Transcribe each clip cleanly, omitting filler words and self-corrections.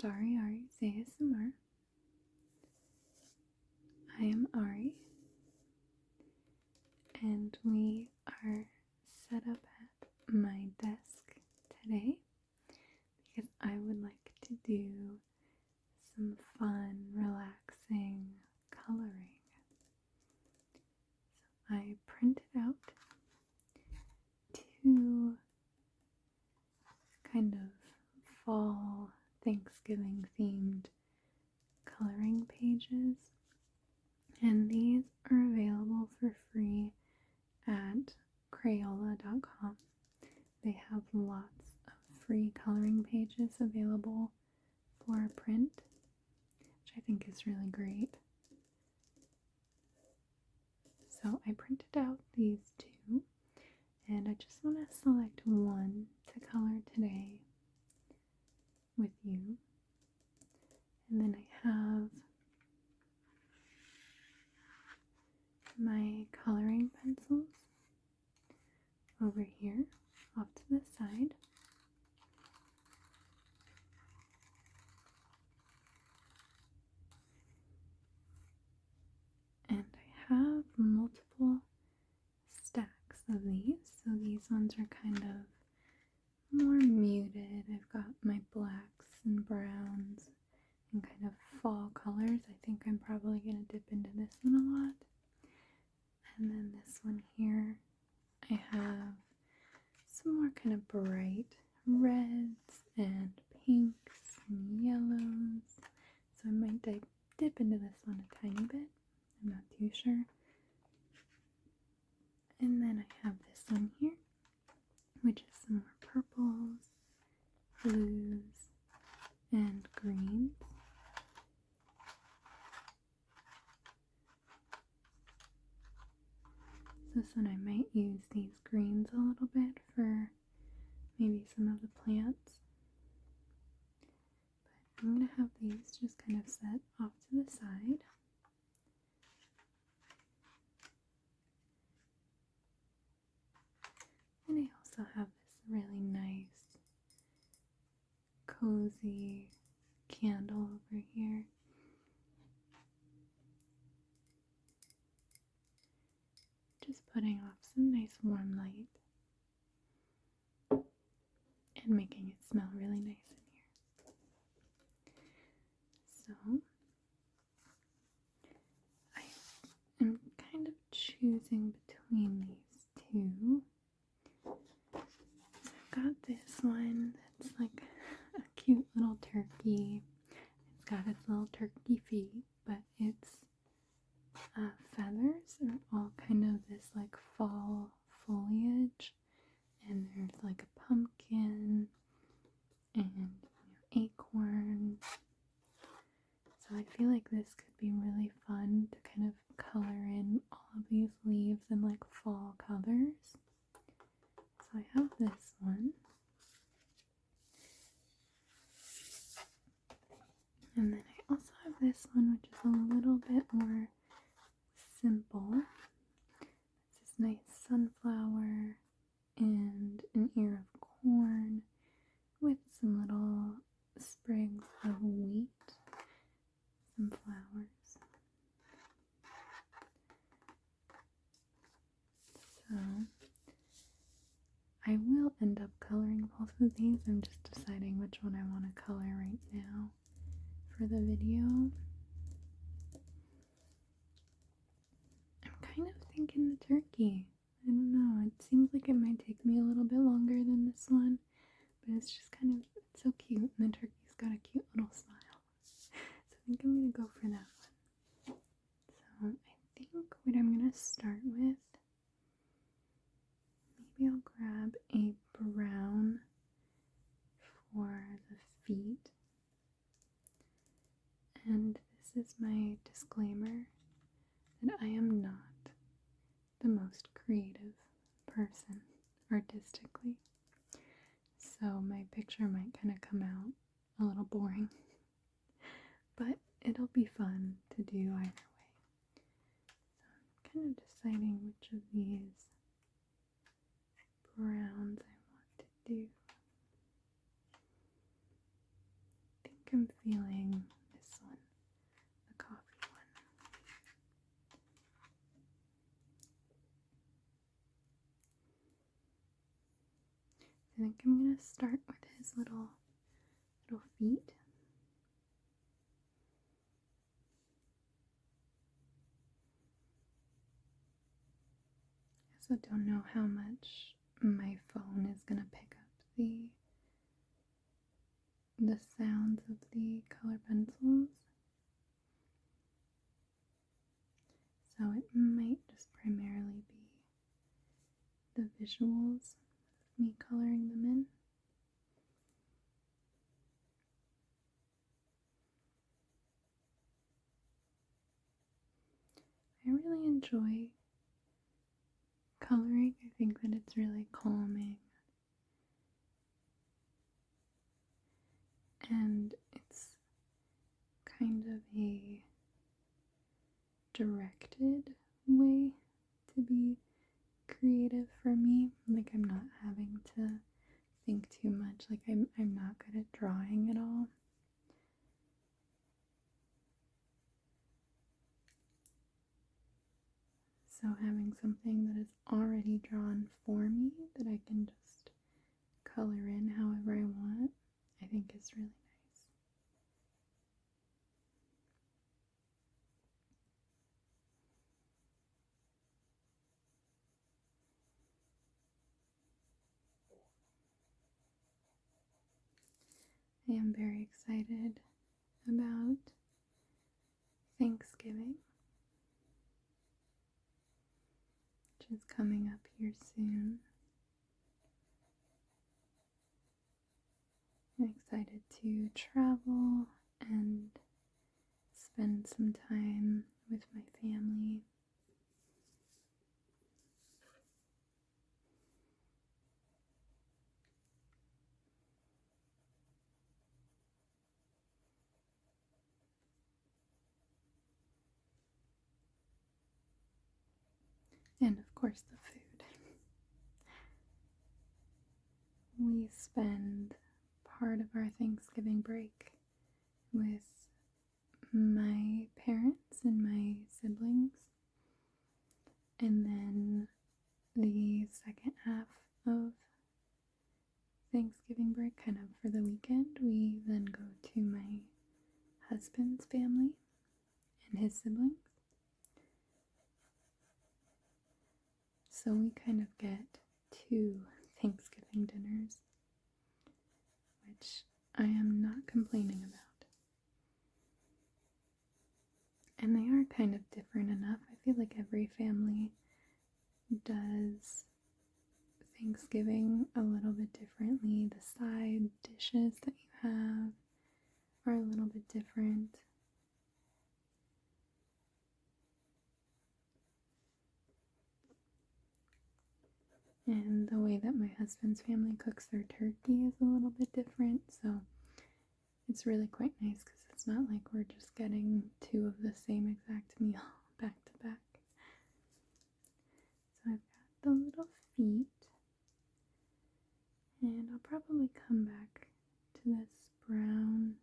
Starry Ari's ASMR. I am Ari, and we are set up at my desk today because I would like to do some fun, relaxing coloring. So I printed out two kind of fall Thanksgiving themed coloring pages, and these are available for free at Crayola.com. They have lots of free coloring pages available for print, which I think is really great. So I printed out these two, and I just want to select one to color today with you. And then I have my coloring pencils over here off to the side. And I have multiple stacks of these. So these ones are kind of more muted. I've got my blacks and browns and kind of fall colors. I think I'm probably going to dip into this one a lot. And then this one here, I have some more kind of bright reds and pinks and yellows. So I might dip into this one a tiny bit. I'm not too sure. And then I have this one here, which is some more purples, blues, and greens. This one I might use these greens a little bit for maybe some of the plants. But I'm going to have these just kind of set off to the side. And I also have this really nice, cozy candle over here. Just putting off some nice warm light and making it smell really nice in here. So I am kind of choosing between these two. So I've got this one that's like a cute little turkey. It's got its little turkey feet, but its feathers are all kind of this like fall foliage, and there's like a pumpkin and acorns. So I feel like this could be really fun to kind of color in all of these leaves in like fall colors. So I have this one. And then I also have this one, which is a little bit more simple. It's this nice sunflower and an ear of corn with some little sprigs of wheat, some flowers. So I will end up coloring both of these. I'm just deciding which one I want to color right now for the video. I'm kind of thinking the turkey. I don't know, it seems like it might take me a little bit longer than this one, but it's just kind of, it's so cute, and the turkey's got a cute little smile. So I think I'm going to go for that one. So I think what I'm going to start with, maybe I'll grab a brown for the feet. And this is my disclaimer that I am not the most creative person artistically. So my picture might kind of come out a little boring, but it'll be fun to do either way. So I'm kind of deciding which of these browns I want to do. I think I'm feeling this one, the coffee one. I think I'm gonna start with his little feet. I also don't know how much my phone is gonna pick up the sounds of the color pencils. So it might just primarily be the visuals of me coloring them in. I really enjoy coloring. I think that it's really calming. And it's kind of a directed way to be creative for me. Like I'm not having to think too much. Like I'm not good at drawing at all. So having something that is already drawn for me that I can just color in however I want, I think is really nice. I am very excited about Thanksgiving, which is coming up here soon. I'm excited to travel and spend some time with my family. And of course, the food. We spend part of our Thanksgiving break with my parents and my siblings. And then the second half of Thanksgiving break, kind of for the weekend, we then go to my husband's family and his siblings. So we kind of get 2 Thanksgiving dinners, which I am not complaining about. And they are kind of different enough. I feel like every family does Thanksgiving a little bit differently. The side dishes that you have are a little bit different. And the way that my husband's family cooks their turkey is a little bit different, so it's really quite nice because it's not like we're just getting 2 of the same exact meal back to back. So I've got the little feet, and I'll probably come back to this brown.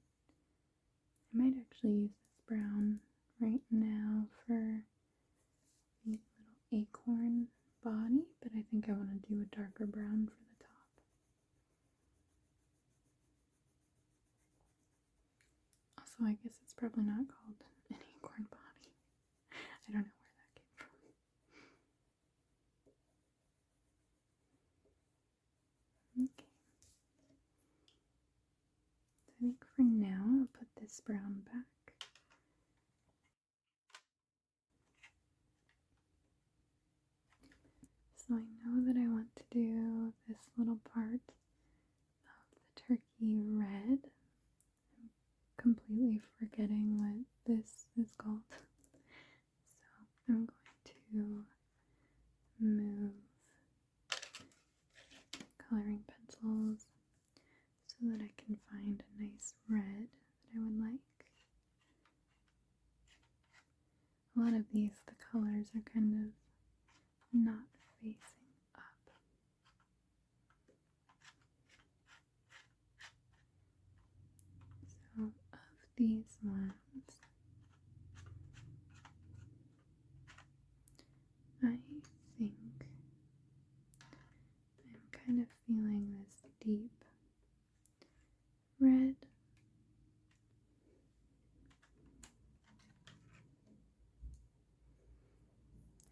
I might actually use this brown right now for the little acorn body, but I think I want to do a darker brown for the top. Also, I guess it's probably not called an acorn body. I don't know where that came from. Okay. So I think for now I'll put this brown back. So I know that I want to do this little part of the turkey red. I'm completely forgetting what this is called. So I'm going to move coloring pencils so that I can find a nice red that I would like. A lot of these, the colors are kind of not facing up. So these ones, I think I'm kind of feeling this deep red.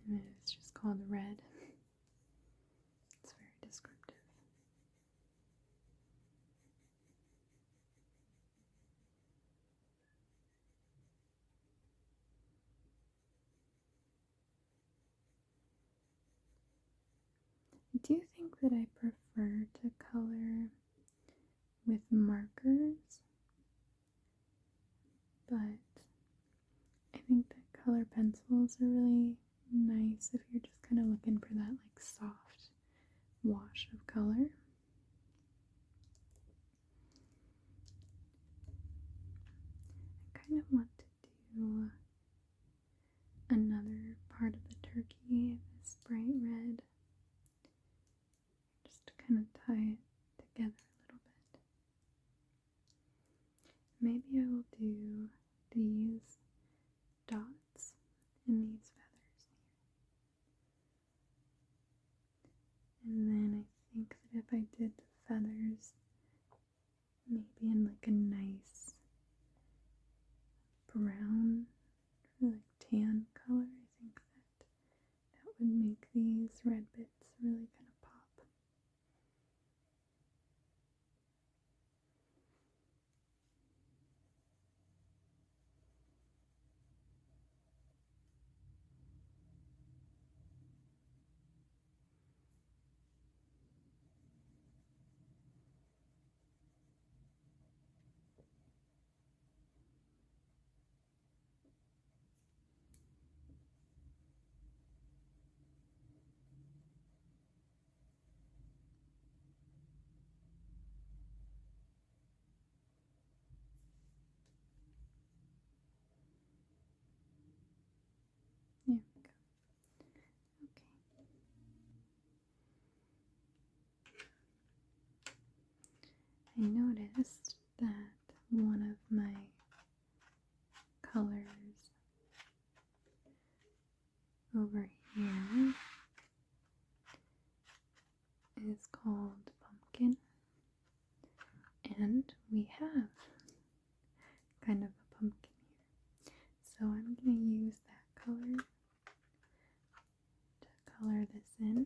And it's just called red. It's very descriptive. I do think that I prefer to color with markers, but I think that color pencils are really nice if you're just kind of looking for that like soft wash of color. I kind of want to do another part of the turkey, this bright red, just to kind of tie it together a little bit. Maybe I will do these dots and these feathers here. And then I think that if I did the feathers maybe in like a nice brown or like tan color, I think that would make these red bits really kind of pop. There we go. Okay. I noticed that one of my colors over here is called pumpkin, and we have kind of a pumpkin here. So I'm going to use that color to color this in.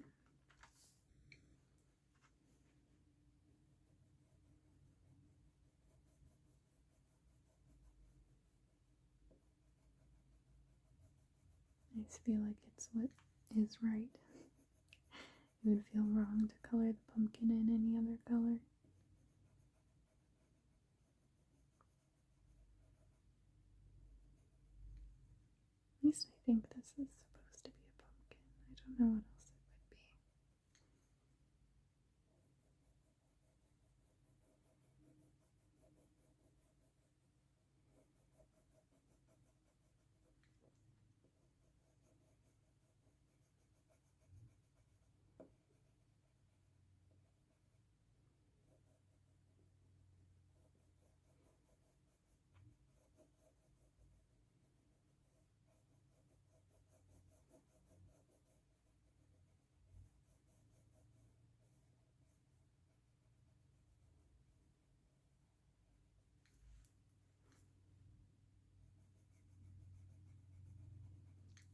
I just feel like it's what is right. It would feel wrong to color the pumpkin in any other color. At least I think this is supposed to be a pumpkin. I don't know what else it would be.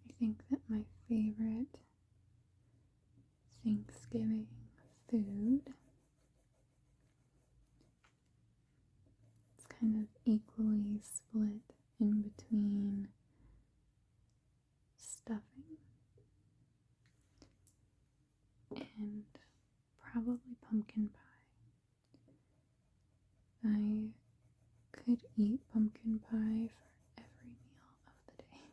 I think that my favorite Thanksgiving food is kind of equally split in between stuffing and probably pumpkin pie. I could eat pumpkin pie for every meal of the day.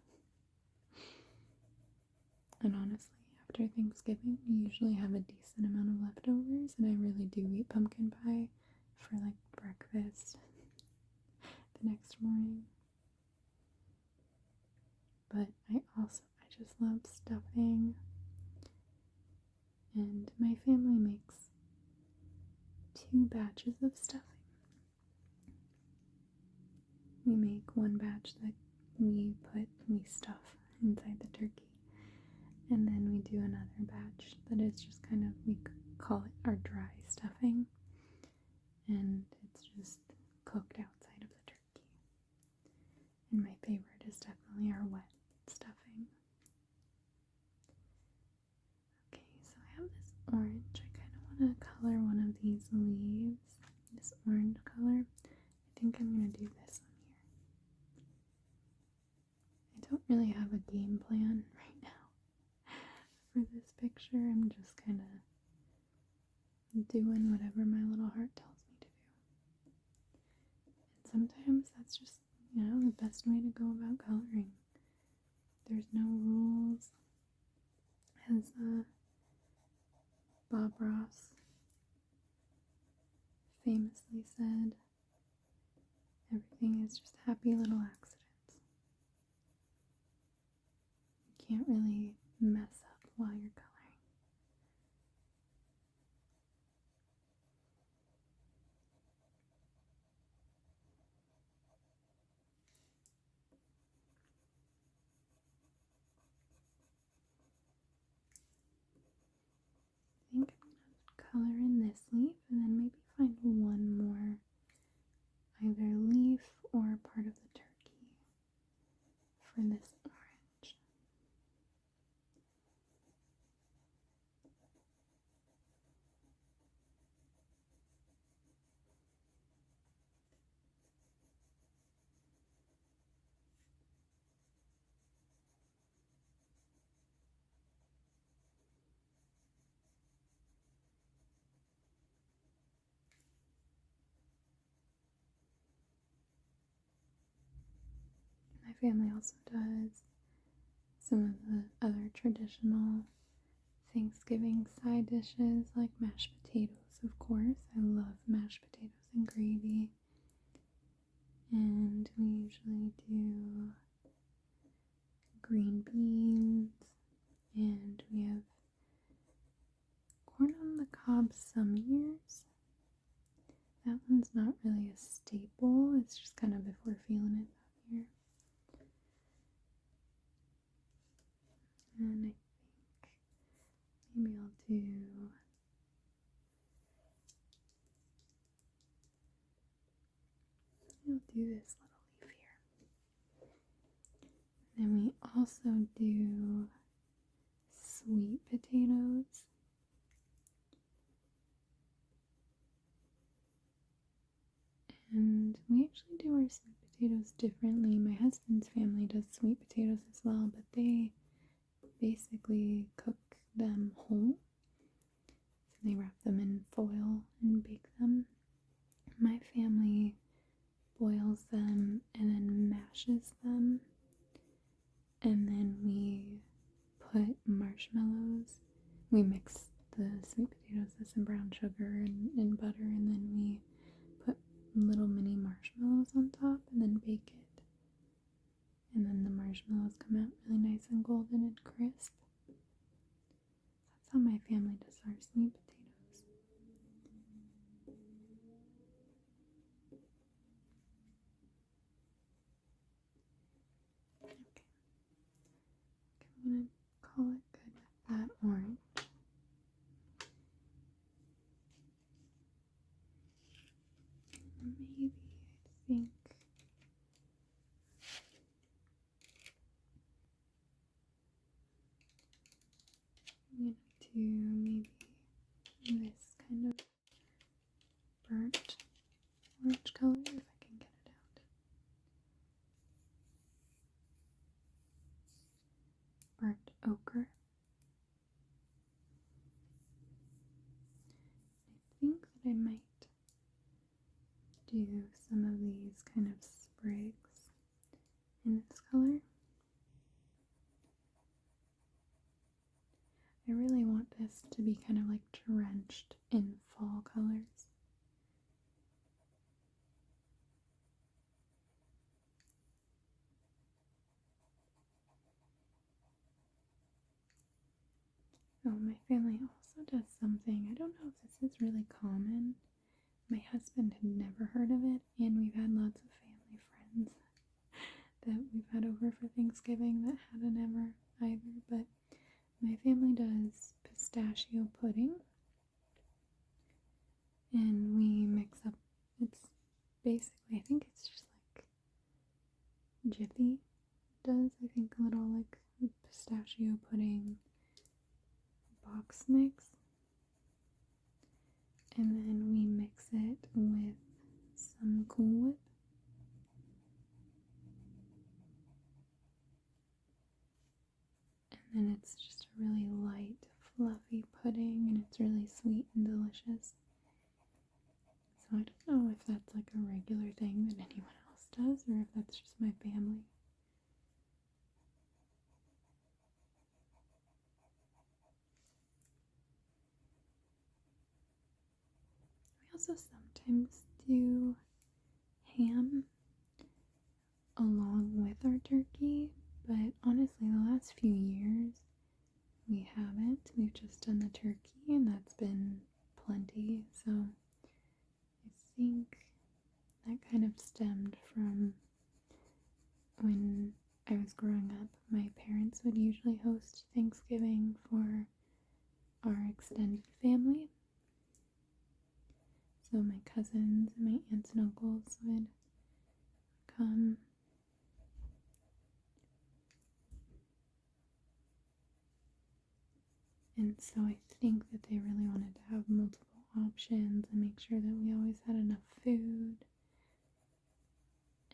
And honestly, after Thanksgiving, we usually have a decent amount of leftovers, and I really do eat pumpkin pie for like breakfast the next morning. But I just love stuffing, and my family makes 2 batches of stuffing. we make one batch that we stuff inside the turkey. And then we do another batch that is just kind of, we call it our dry stuffing. And it's just cooked outside of the turkey. And my favorite is definitely our wet stuffing. Okay, so I have this orange. I kind of want to color one of these leaves. This orange color. I think I'm going to do this one here. I don't really have a game plan right now for this picture. I'm just kind of doing whatever my little heart tells me to do. And sometimes that's just, the best way to go about coloring. There's no rules. As Bob Ross famously said, everything is just happy little accidents. You can't really mess up while you're coloring. I think I'm going to color in this leaf and then maybe find one more either leaf or part of the turkey for this orange. My family also does some of the other traditional Thanksgiving side dishes like mashed potatoes, of course. I love mashed potatoes and gravy. And we usually do green beans, and we have corn on the cob some years. That one's not really a staple, it's just kind of if we're feeling it that year. And I think maybe I'll do this little leaf here. Then we also do sweet potatoes. And we actually do our sweet potatoes differently. My husband's family does sweet potatoes as well, but they basically cook them whole. So they wrap them in foil and bake them. My family boils them and then mashes them. And then we put marshmallows. We mix the sweet potatoes with some brown sugar and butter, and then we put little mini marshmallows on top and then bake it. And then the marshmallows come out really nice and golden and crisp. That's how my family does our sweet potatoes. Okay. I'm going to call it good with that orange. Maybe, I think, I'm going to do maybe this kind of burnt orange color if I can get it out. Burnt ochre. I think that I might do some of these kind of sprigs in this color. I really want this to be kind of like drenched in fall colors. Oh, my family also does something. I don't know if this is really common. My husband had never heard of it, and we've had lots of family friends Thanksgiving that had an ever either, but my family does pistachio pudding, and we mix up. It's basically, I think it's just like Jiffy does. I think a little like pistachio pudding box mix, and then we mix it with some Cool Whip. And then it's just a really light, fluffy pudding, and it's really sweet and delicious. So I don't know if that's like a regular thing that anyone else does, or if that's just my family. We also sometimes do ham along with our turkey, but honestly, the last few years we haven't. We've just done the turkey, and that's been plenty. So I think that kind of stemmed from when I was growing up. My parents would usually host Thanksgiving for our extended family. So my cousins and my aunts and uncles would come. And so I think that they really wanted to have multiple options and make sure that we always had enough food.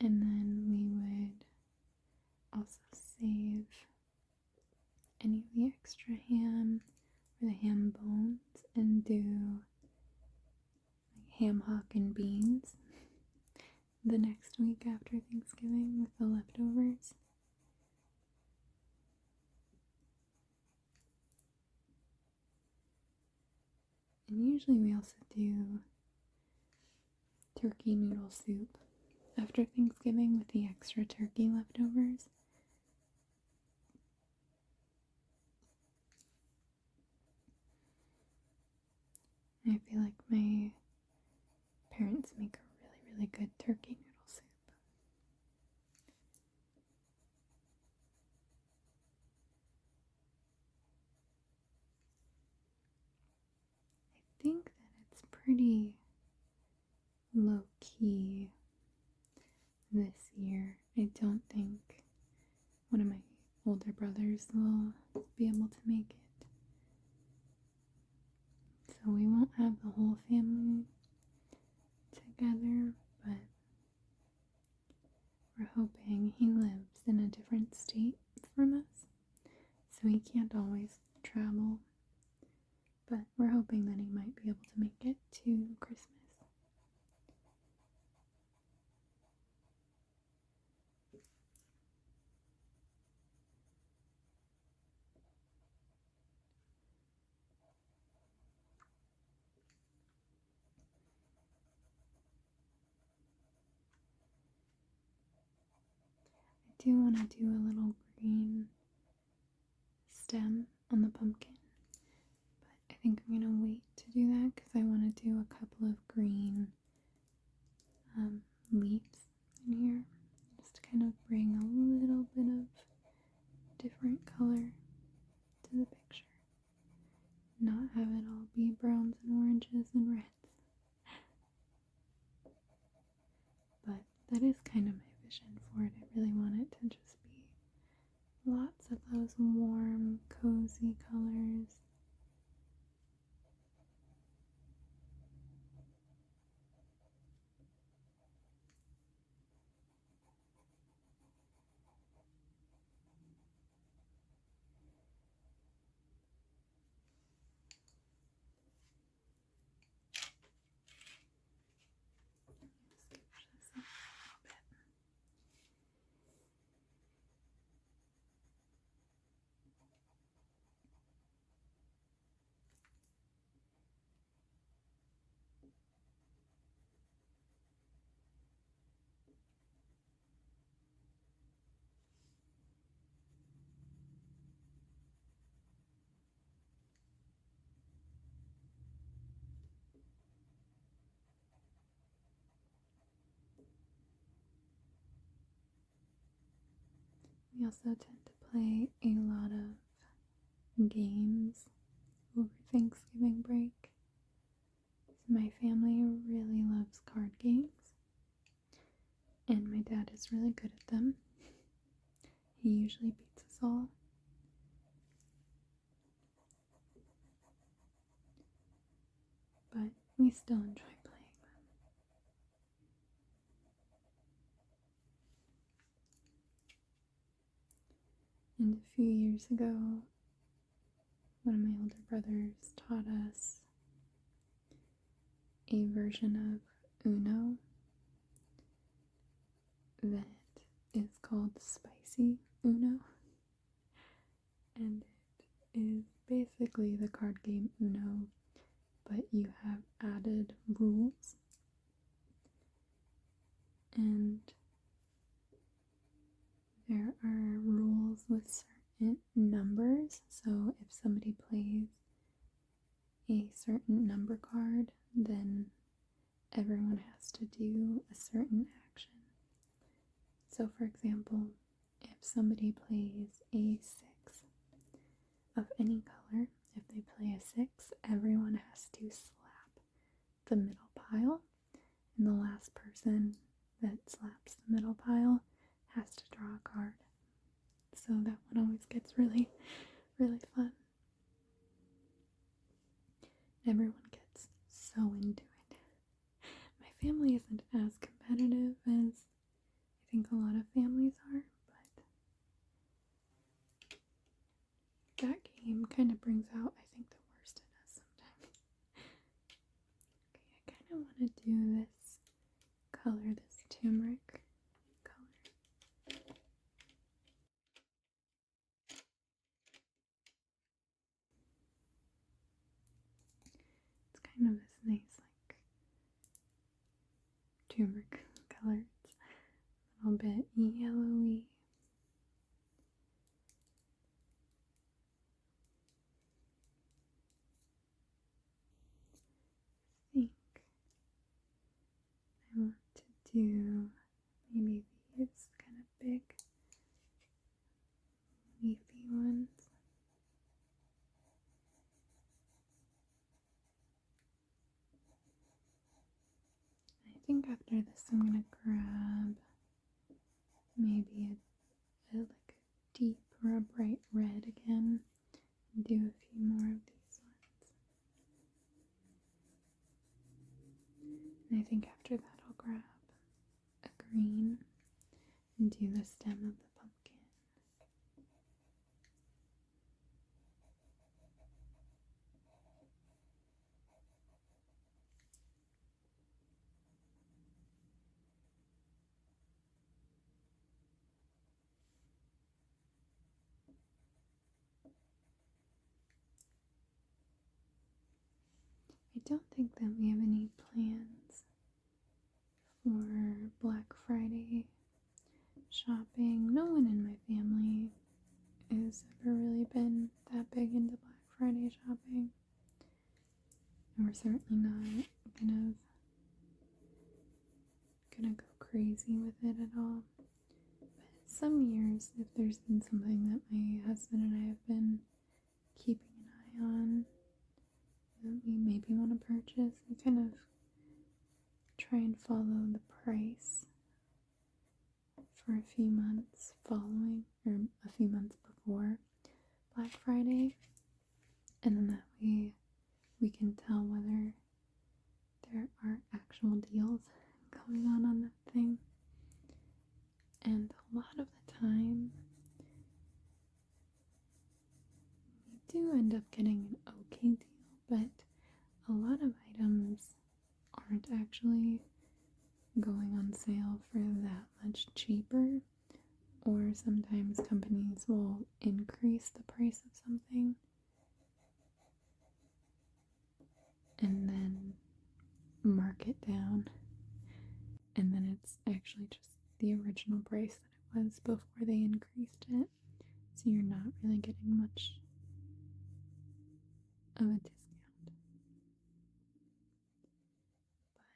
And then we would also save any of the extra ham or the ham bones and do like ham hock and beans the next week after Thanksgiving with the leftovers. And usually we also do turkey noodle soup after Thanksgiving with the extra turkey leftovers. I feel like my parents make a really, really good turkey noodle soup. I think that it's pretty low key this year. I don't think one of my older brothers will be able to make it. So we won't have the whole family together, but we're hoping. He lives in a different state from us, so he can't always travel, but we're hoping that he might be able to make it to Christmas. I do want to do a little green stem on the pumpkin, but I think I'm going to wait to do that because I want to do a couple of green leaves in here just to kind of bring a little bit of different color to the picture. Not have it all be browns and oranges and reds. But that is kind of my vision for it. I really want it to just be lots of those warm, cozy colors. We also tend to play a lot of games over Thanksgiving break. My family really loves card games, and my dad is really good at them. He usually beats us all. But we still enjoy playing them. And a few years ago, one of my older brothers taught us a version of Uno that is called Spicy Uno. And it is basically the card game Uno, but you have added rules. And there are rules with certain numbers. So if somebody plays a certain number card, then everyone has to do a certain action. So for example, if somebody plays a 6 of any color, if they play a 6, everyone has to slap the middle pile, and the last person that slaps the middle pile has to draw a card. So that one always gets really, really fun. Everyone gets so into it. My family isn't as competitive as I think a lot of families are, but that game kind of brings out, I think, the worst in us sometimes. Okay, I kind of want to do this color, this turmeric color. It's kind of this nice, like, turmeric color. It's a little bit yellowy. I think I want to do maybe these kind of big leafy ones. I think after this I'm gonna grab maybe a like a deep or a bright red again and do a few more of these ones. And I think after that I'll grab a green and do the stem of the pumpkin. I don't think that we have any plans for Black Friday shopping. No one in my family has ever really been that big into Black Friday shopping. And we're certainly not gonna go crazy with it at all. But some years, if there's been something that my husband and I have been keeping an eye on that we maybe want to purchase, we kind of try and follow the price for a few months following, or a few months before Black Friday, and then that way we can tell whether there are actual deals going on that thing. And a lot of the time we do end up getting an okay deal, but a lot of items aren't actually going on sale for that much cheaper, or sometimes companies will increase the price of something and then mark it down, and then it's actually just the original price that it was before they increased it, so you're not really getting much of a discount.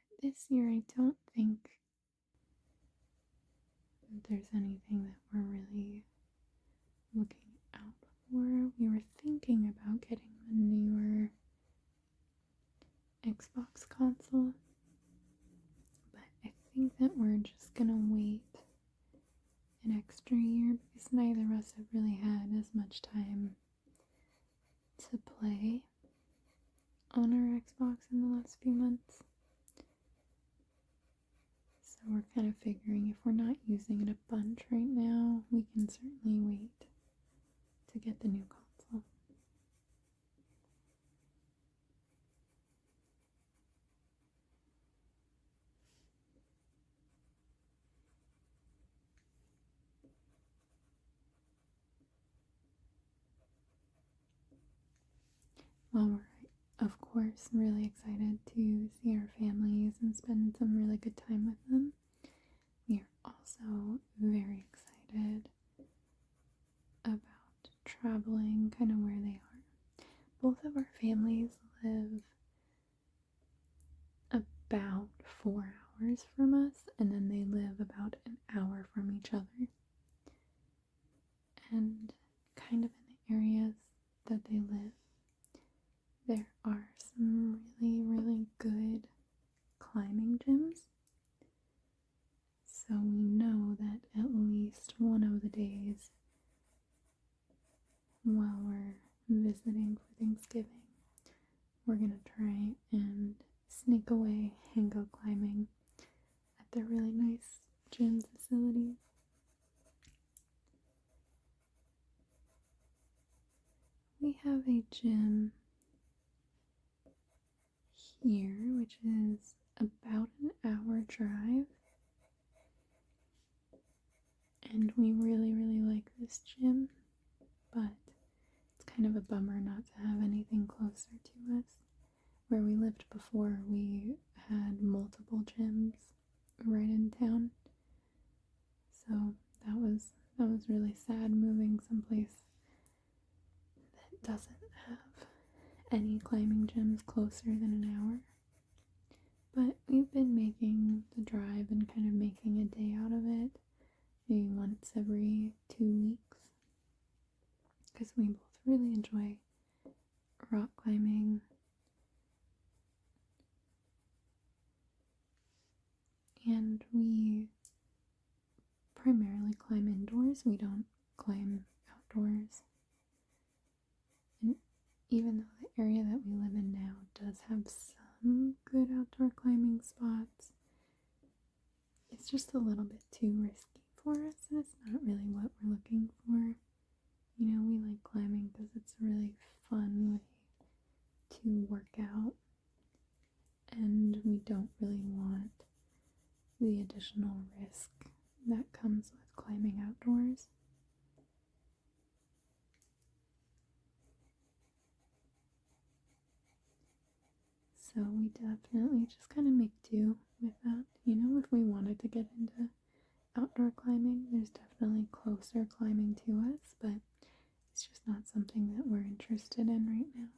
But this year I don't think that there's anything that we're really looking out for. We were thinking about getting the newer Xbox console, but I think that we're just gonna wait an extra year because neither of us have really had as much time to play on our Xbox in the last few months. So we're kind of figuring if we're not using it a bunch right now, we can certainly wait to get the new console. Well, we're, of course, really excited to see our families and spend some really good time with them. We are also very excited about traveling kind of where they are. Both of our families live about 4 hours from us, and then they live about an hour from each other. And kind of in the areas that they live, there are some really, really good climbing gyms. So we know that at least one of the days while we're visiting for Thanksgiving, we're gonna try and sneak away and go climbing at their really nice gym facilities. We have a gym here, which is about an hour drive, and we really, really like this gym, but it's kind of a bummer not to have anything closer to us. Where we lived before, we had multiple gyms right in town, so that was really sad moving someplace that doesn't have any climbing gyms closer than an hour. But we've been making the drive and kind of making a day out of it, maybe once every 2 weeks, because we both really enjoy rock climbing. And we primarily climb indoors. We don't climb outdoors. And even though the area that we live in now does have some good outdoor climbing spots, it's just a little bit too risky for us, and it's not really what we're looking for. You know, we like climbing because it's a really fun way to work out, and we don't really want the additional risk that comes with climbing outdoors. So we definitely just kind of make do with that. You know, if we wanted to get into outdoor climbing, there's definitely closer climbing to us, but it's just not something that we're interested in right now.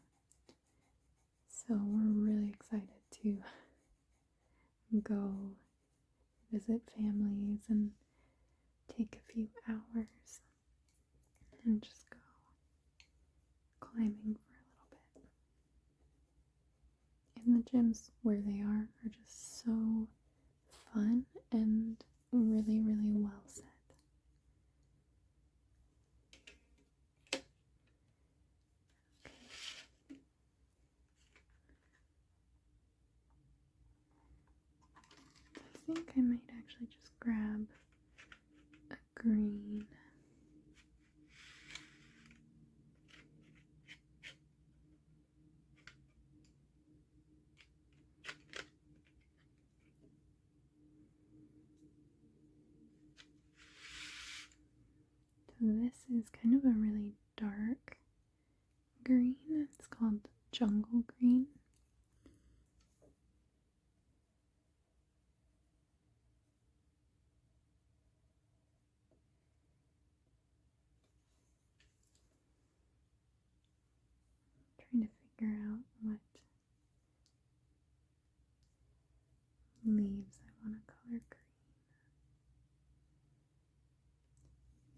So we're really excited to go visit families and take a few hours and just go climbing for a little bit. And the gyms where they are just so fun and really, really well set. I think I might actually just grab a green. So this is kind of a really dark green. It's called jungle green. Trying to figure out what leaves I want to color green.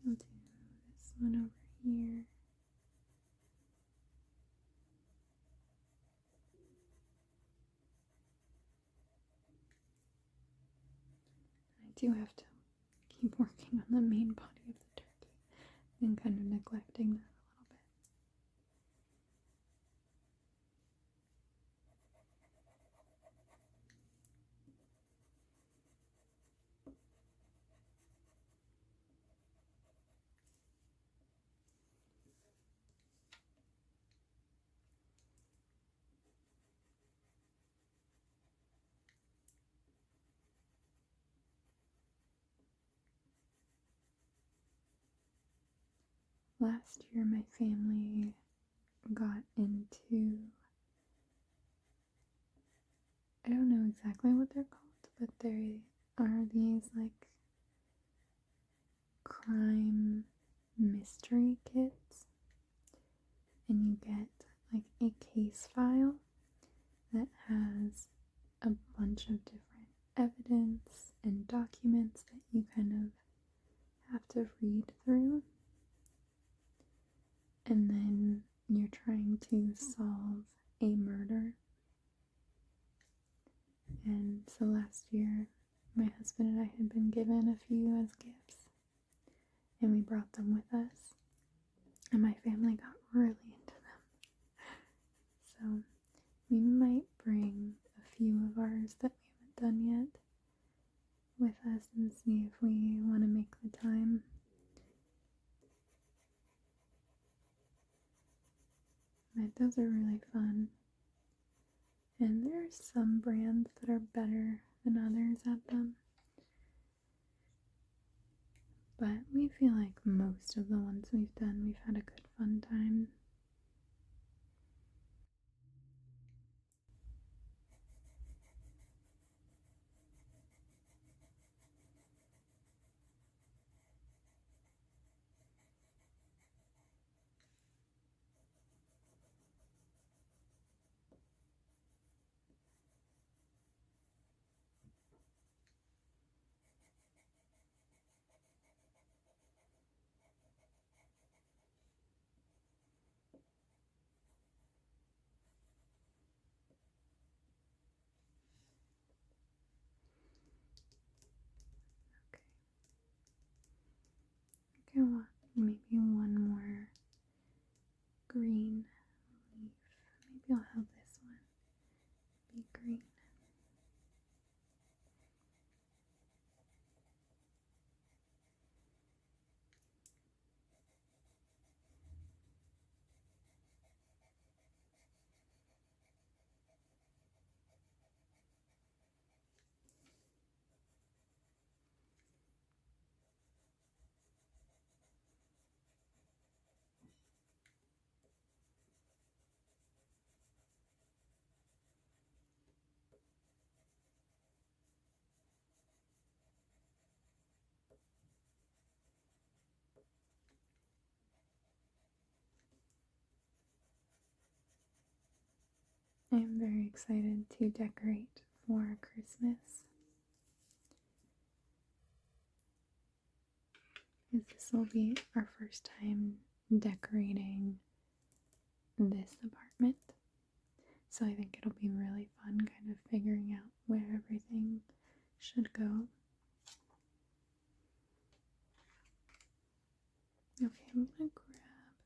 I'll do this one over do have to keep working on the main body of the turkey and kind of neglecting that a little bit. Last year, my family got into, I don't know exactly what they're called, but they are these like crime mystery kits, and you get like a case file that has a bunch of different evidence and documents that you kind of have to read through. And then you're trying to solve a murder. And so last year, my husband and I had been given a few as gifts, and we brought them with us, and my family got really into them. So we might bring a few of ours that we haven't done yet with us and see if we want to make the time. But those are really fun. And there are some brands that are better than others at them. But we feel like most of the ones we've done, we've had a good fun time. Okay, well, maybe one more green leaf. Maybe I'll have this one be green. I am very excited to decorate for Christmas, because this will be our first time decorating this apartment. So I think it'll be really fun kind of figuring out where everything should go. Okay, I'm gonna grab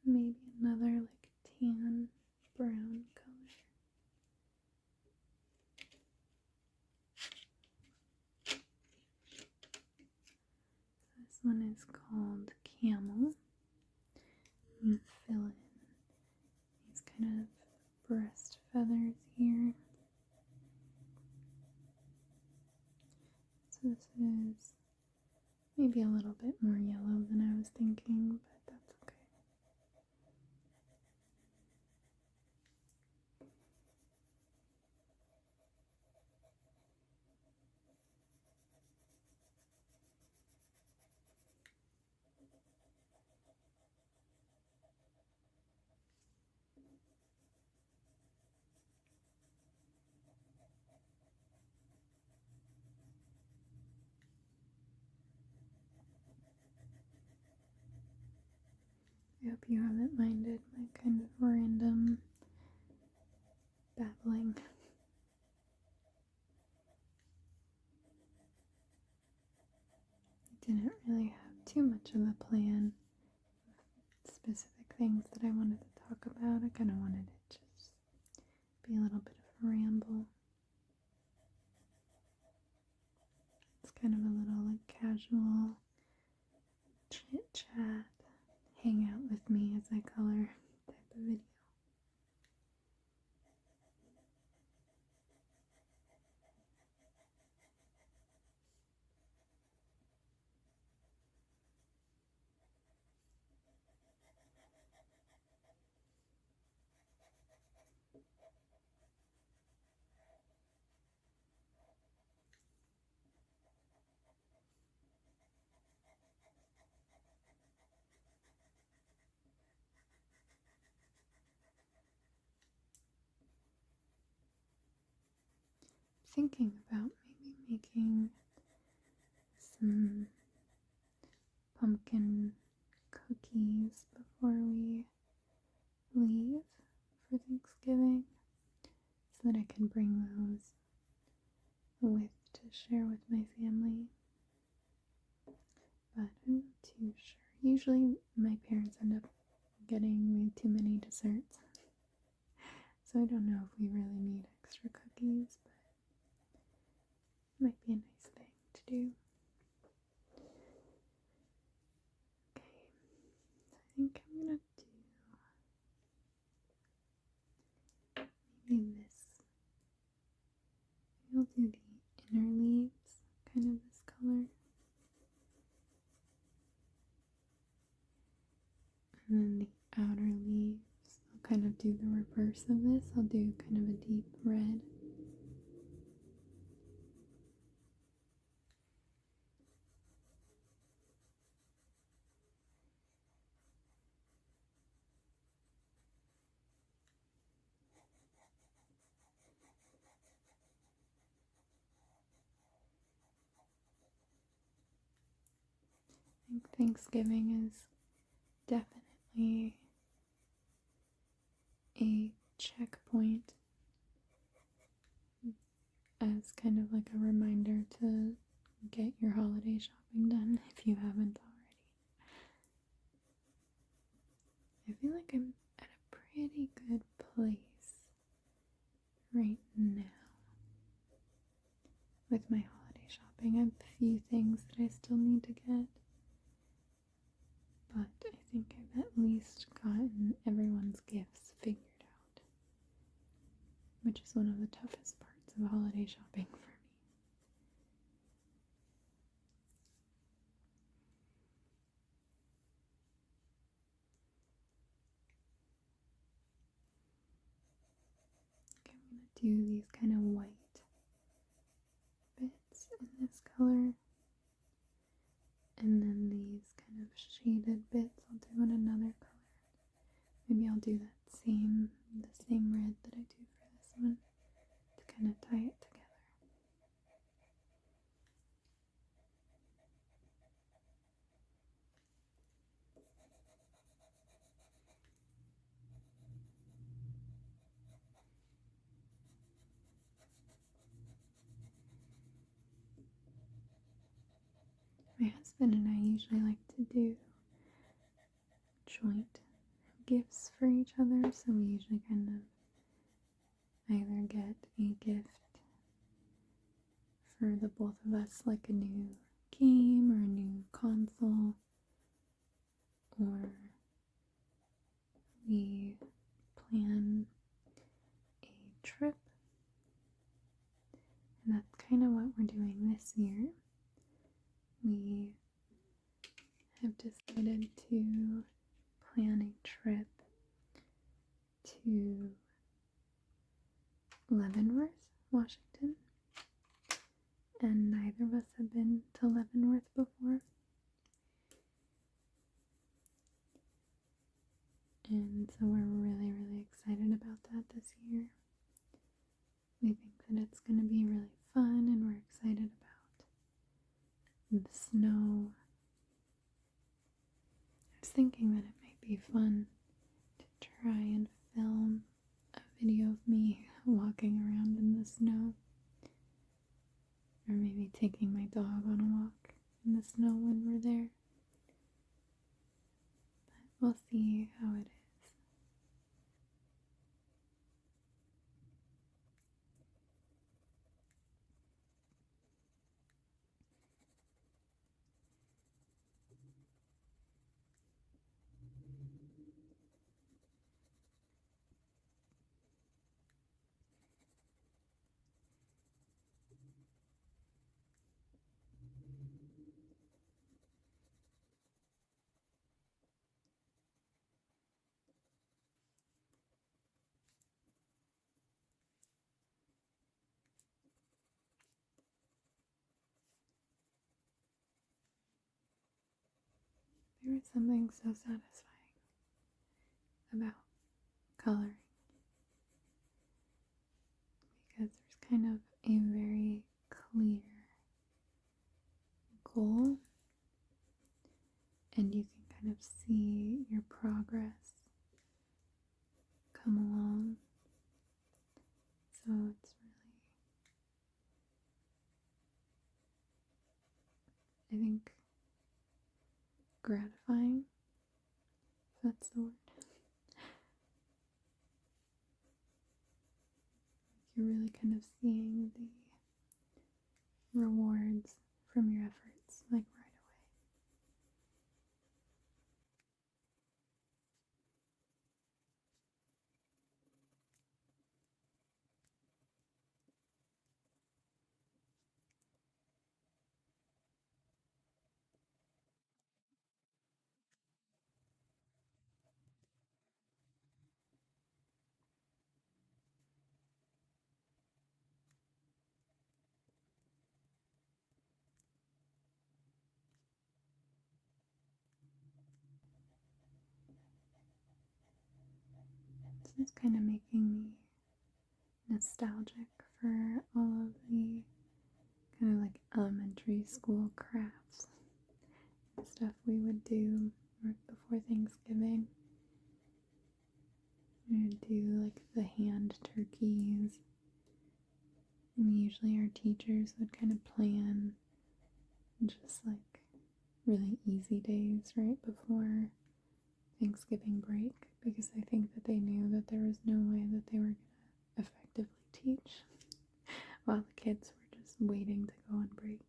maybe another like tan brown color. This one is called Camel. You fill in these kind of breast feathers here. So this is maybe a little bit more yellow than I was thinking, but that's okay. I hope you haven't minded my kind of random babbling. didn't really have too much of a plan, specific things that I wanted to talk about. I kind of wanted it to just be a little bit of a ramble. It's kind of a little like casual chit chat, hang out with me as I color type of video. Thinking about maybe making some pumpkin cookies before we leave for Thanksgiving so that I can bring those with to share with my family. But I'm not too sure. Usually my parents end up getting way too many desserts. So I don't know if we really need extra cookies, but it might be a nice thing to do. Okay, so I think I'm gonna do maybe this. Maybe I'll do the inner leaves, kind of this color. And then the outer leaves, I'll kind of do the reverse of this. I'll do kind of a deep red. I think Thanksgiving is definitely a checkpoint as kind of like a reminder to get your holiday shopping done if you haven't already. I feel like I'm at a pretty good place right now with my holiday shopping. I have a few things that I still need to get, but I think I've at least gotten everyone's gifts figured out, which is one of the toughest parts of holiday shopping for me. Okay, I'm going to do these kind of white bits in this color, and then these kind of shaded bits I'll do in another color. Maybe I'll do the same red that I do for this one to kind of tie it together. My husband and I usually like to do joint gifts for each other, so we usually kind of either get a gift for the both of us, like a new game or a new console, or we plan a trip, and that's kind of what we're doing this year. We have decided to plan a trip to Leavenworth, Washington, and neither of us have been to Leavenworth before. And so we're really, really excited about that this year. We think that it's going to be really fun, and we're excited about the snow. I was thinking that it might be fun to try and film a video of me walking around in the snow, or maybe taking my dog on a walk in the snow when we're there. But we'll see how it is. There was something so satisfying about coloring because there's kind of a very clear goal, and you can kind of see your progress come along. So it's really, I think, gratifying, if that's the word. You're really kind of seeing the rewards from your efforts, like right away. So it's kind of making me nostalgic for all of the kind of like elementary school crafts and stuff we would do right before Thanksgiving. We would do like the hand turkeys, and usually our teachers would kind of plan just like really easy days right before Thanksgiving break, because I think that they knew that there was no way that they were going to effectively teach while the kids were just waiting to go on break.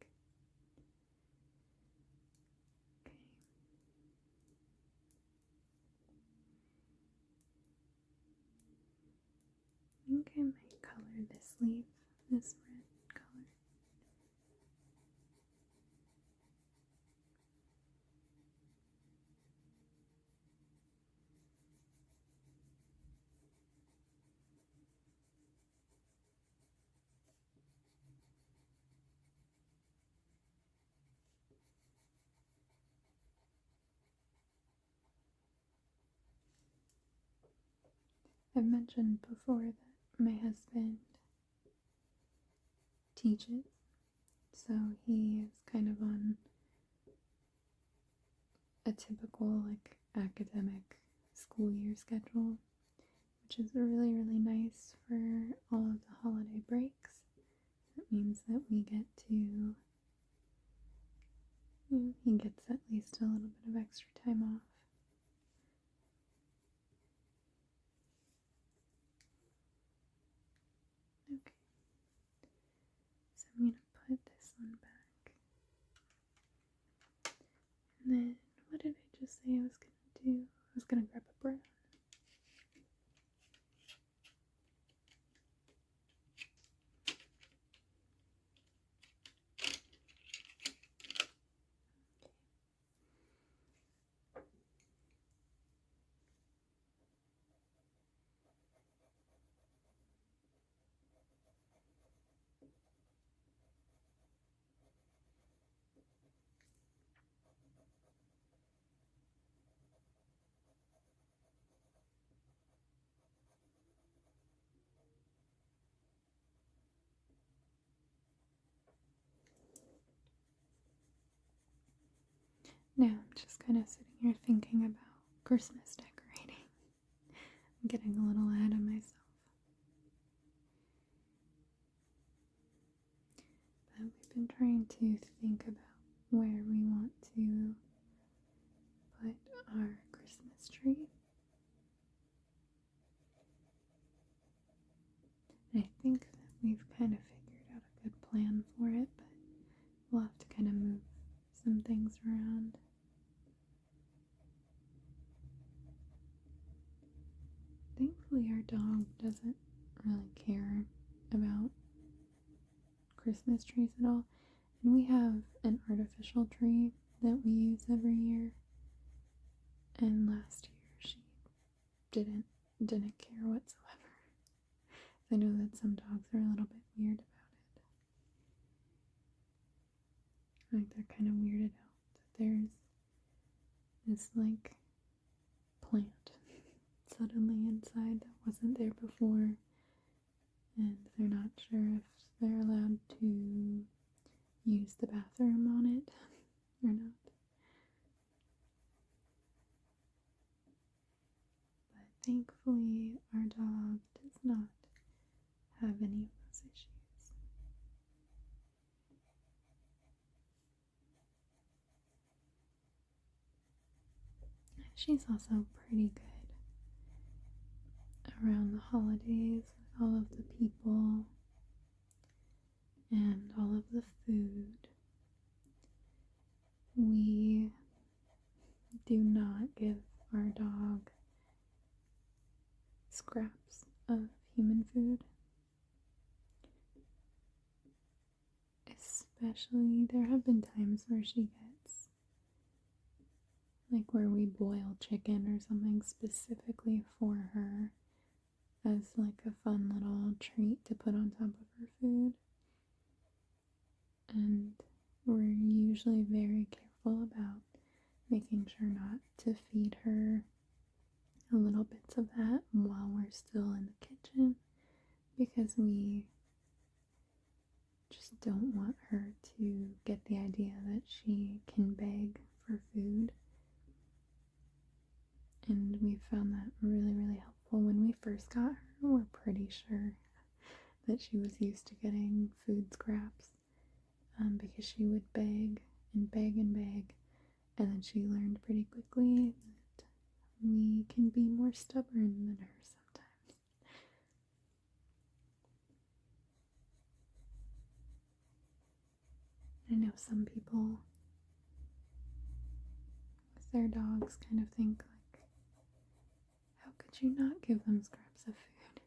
I think I might color this leaf, this red color. I've mentioned before that my husband teaches, so he is kind of on a typical like academic school year schedule, which is really, really nice for all of the holiday breaks. It means that we get to, he gets at least a little bit of extra time off. Okay, so I'm going to put this one back. And then, what did I just say I was going to do? I was going to grab a brown. Now I'm just kind of sitting here thinking about Christmas decorating. I'm getting a little ahead of myself. But we've been trying to think about where we want to put our Christmas tree. I think that we've kind of figured out a good plan for it, but we'll have to kind of move some things around. Thankfully, our dog doesn't really care about Christmas trees at all. And we have an artificial tree that we use every year. And last year she didn't care whatsoever. I know that some dogs are a little bit weird about it. Like they're kind of weirded out that there's this like plant suddenly inside that wasn't there before, and they're not sure if they're allowed to use the bathroom on it or not. But thankfully our dog does not have any of those issues. She's also pretty good around the holidays with all of the people and all of the food. We do not give our dog scraps of human food. Especially, there have been times where she gets, like where we boil chicken or something specifically for her as like a fun little treat to put on top of her food. And we're usually very careful about making sure not to feed her little bits of that while we're still in the kitchen, because we just don't want her to get the idea that she can beg for food. And we found that really, really helpful. When we first got her, we're pretty sure that she was used to getting food scraps, because she would beg and beg and beg, and then she learned pretty quickly that we can be more stubborn than her sometimes. I know some people with their dogs kind of think like, how could you not give them scraps of food?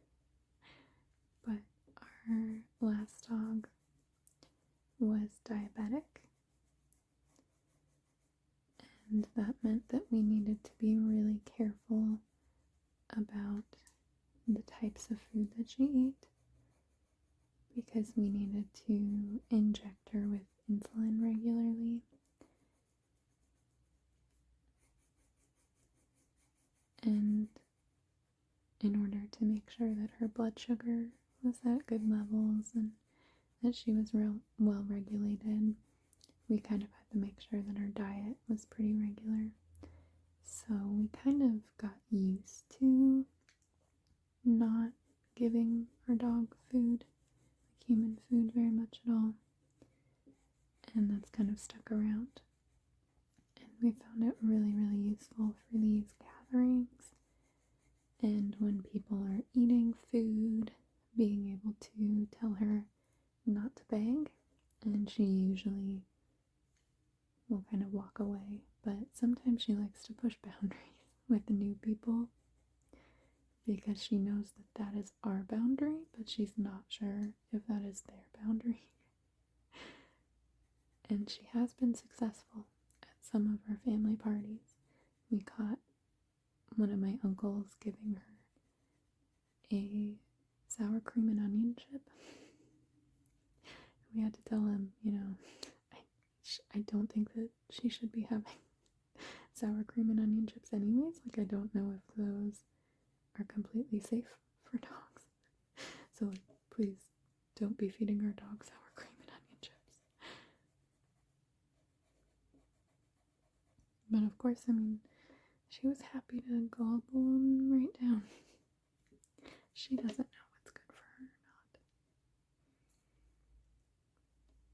But our last dog was diabetic, and that meant that we needed to be really careful about the types of food that she ate, because we needed to inject her with insulin regularly. And in order to make sure that her blood sugar was at good levels and that she was well regulated, we kind of had to make sure that her diet was pretty regular. So we kind of got used to not giving our dog food, like human food, very much at all. And that's kind of stuck around. And we found it really, really useful for these gatherings. And when people are eating food, being able to tell her not to beg, and she usually will kind of walk away, but sometimes she likes to push boundaries with the new people, because she knows that that is our boundary, but she's not sure if that is their boundary. And she has been successful at some of her family parties. We caught one of my uncles giving her a sour cream and onion chip. We had to tell him, I don't think that she should be having sour cream and onion chips anyways. Like, I don't know if those are completely safe for dogs. So, like, please don't be feeding our dog sour cream and onion chips. But of course, she was happy to gobble them right down. She doesn't know what's good for her or not.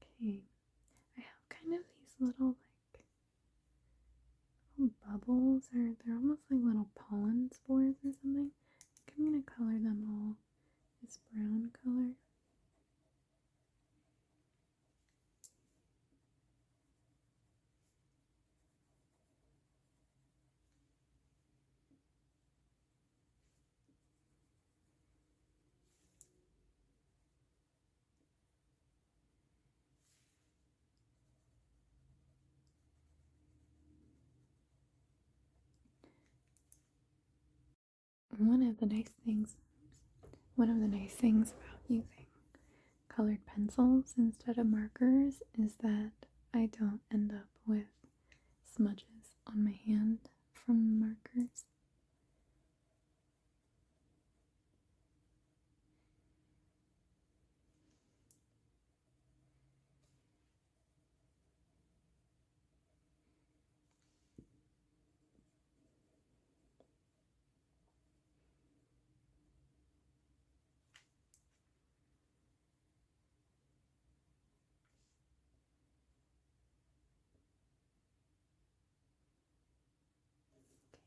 Okay, I have kind of these little little bubbles, or they're almost like little pollen spores or something. I think I'm gonna color them all this brown color. One of the nice things about using colored pencils instead of markers is that I don't end up with smudges on my hand from markers.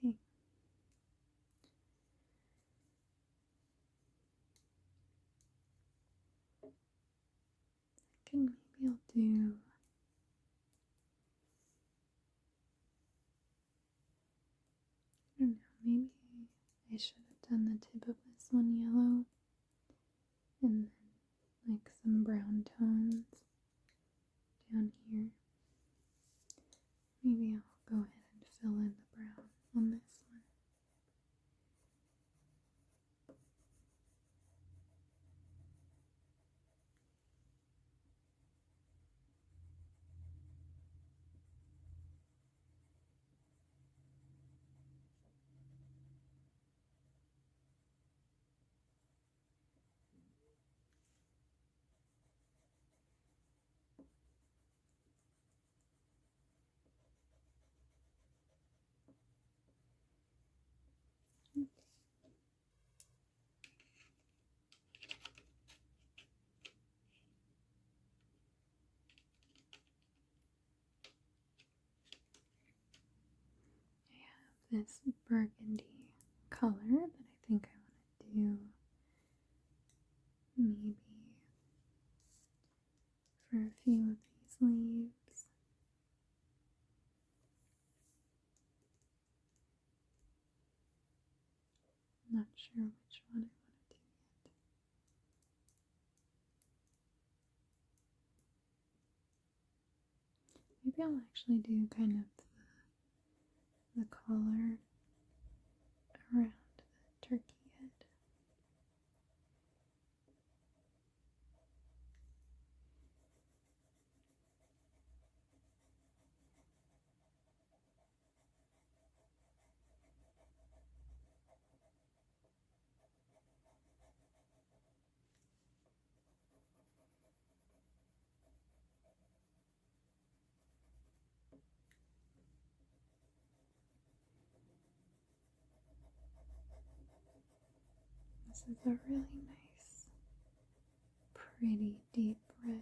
Okay. Maybe I'll do I don't know, maybe I should have done the tip of this one yellow and then like some brown tones down here. Maybe I'll go ahead and fill in the brown on this one. This burgundy color that I think I want to do maybe for a few of these leaves. Not sure which one I want to do yet. Maybe I'll actually do kind of the collar around the turkey head. This is a really nice, pretty deep red.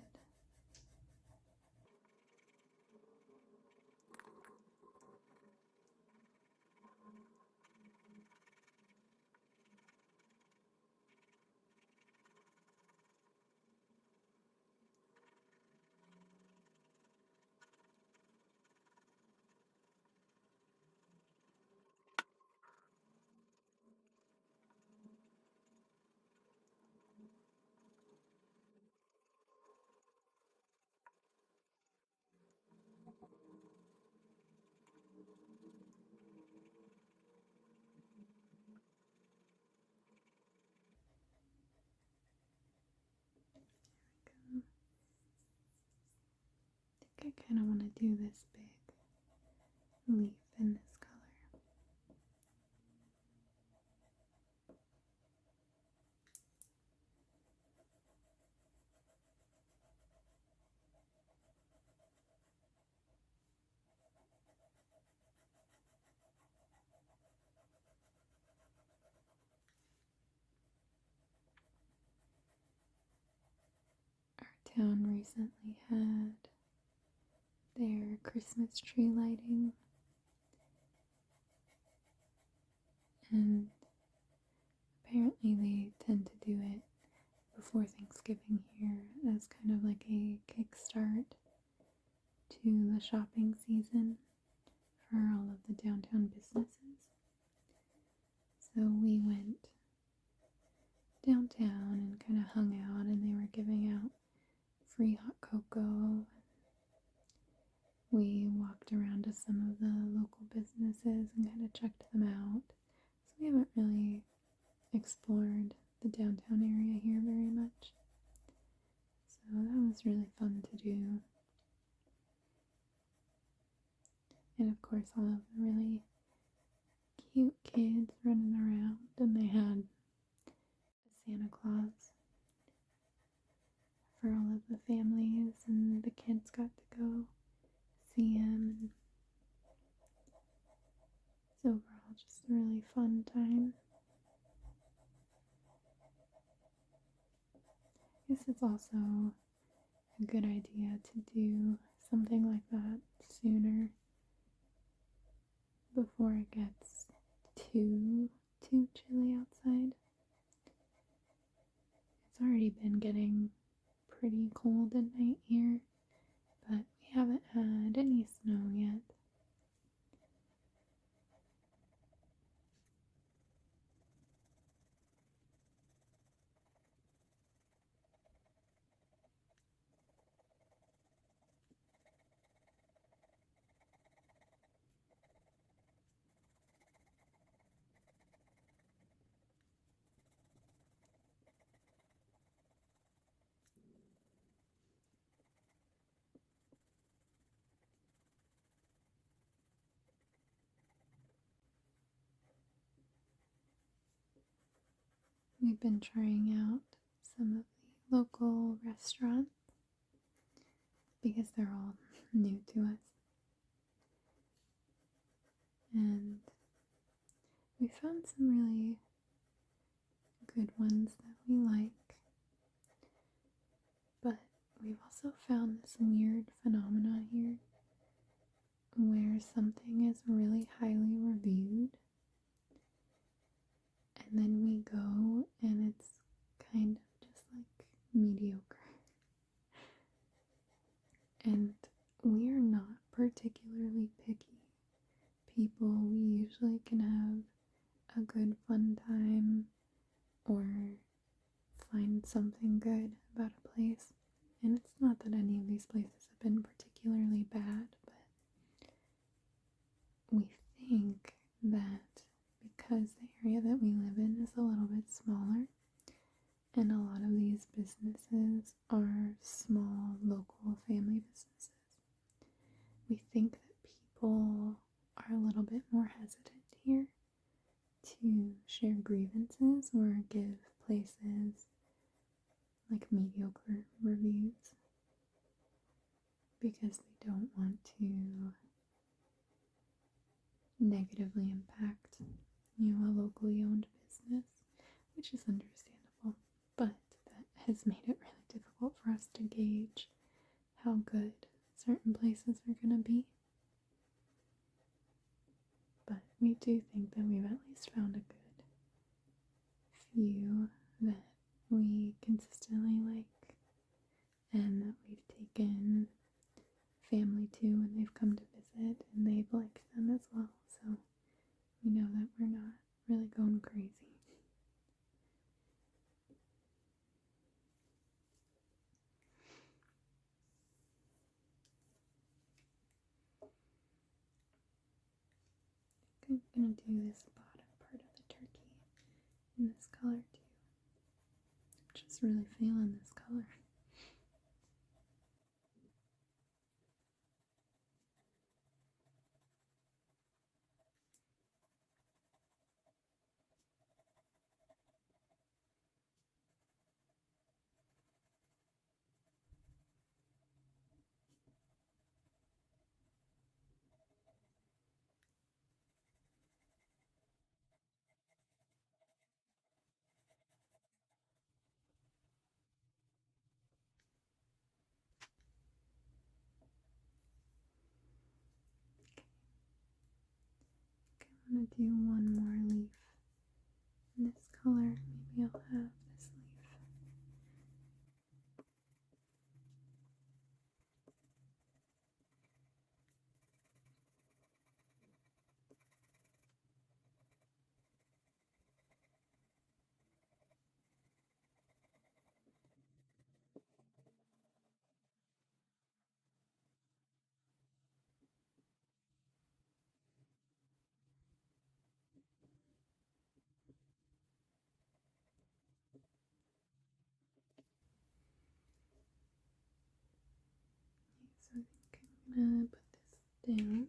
I think I kind of want to do this big leaf in this color. Our town recently had their Christmas tree lighting, and apparently they tend to do it before Thanksgiving here as kind of like a kickstart to the shopping season for all of the downtown businesses. So we went downtown and kind of hung out, and they were giving out free hot cocoa. We walked around to some of the local businesses and kind of checked them out. So we haven't really explored the downtown area here very much. So that was really fun to do. And of course, all of the really cute kids running around, and they had a Santa Claus for all of the families, and the kids got to go see him. And it's overall just a really fun time. I guess it's also a good idea to do something like that sooner before it gets too chilly outside. It's already been getting pretty cold at night here, but we haven't had any snow yet. We've been trying out some of the local restaurants because they're all new to us. And we found some really good ones that we like. But we've also found this weird phenomena here where something is really highly reviewed, and then we go and it's kind of just like mediocre. And we are not particularly picky people. We usually can have a good fun time or find something good about a place. And it's not that any of these places have been particularly bad, but we think that because the area that we live in is a little bit smaller and a lot of these businesses are small local family businesses, we think that people are a little bit more hesitant here to share grievances or give places like mediocre reviews because they don't want to negatively impact, a locally owned business, which is understandable, but that has made it really difficult for us to gauge how good certain places are going to be. But we do think that we've at least found a good few that we consistently like and that we've taken family to when they've come to visit, and they've liked them as well, so we know that we're not really going crazy. I'm gonna do this bottom part of the turkey in this color too. I'm just really feeling this color. gonna do one more leaf in this color. Maybe I'll have this leaf. So I think I'm gonna put this down.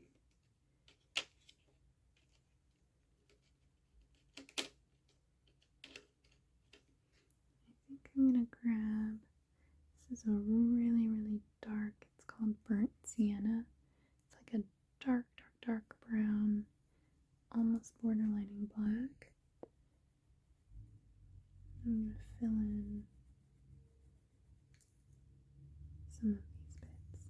I think I'm gonna grab, this is a really dark, it's called burnt sienna. It's like a dark brown, almost borderlining black. I'm gonna fill in some of these bits.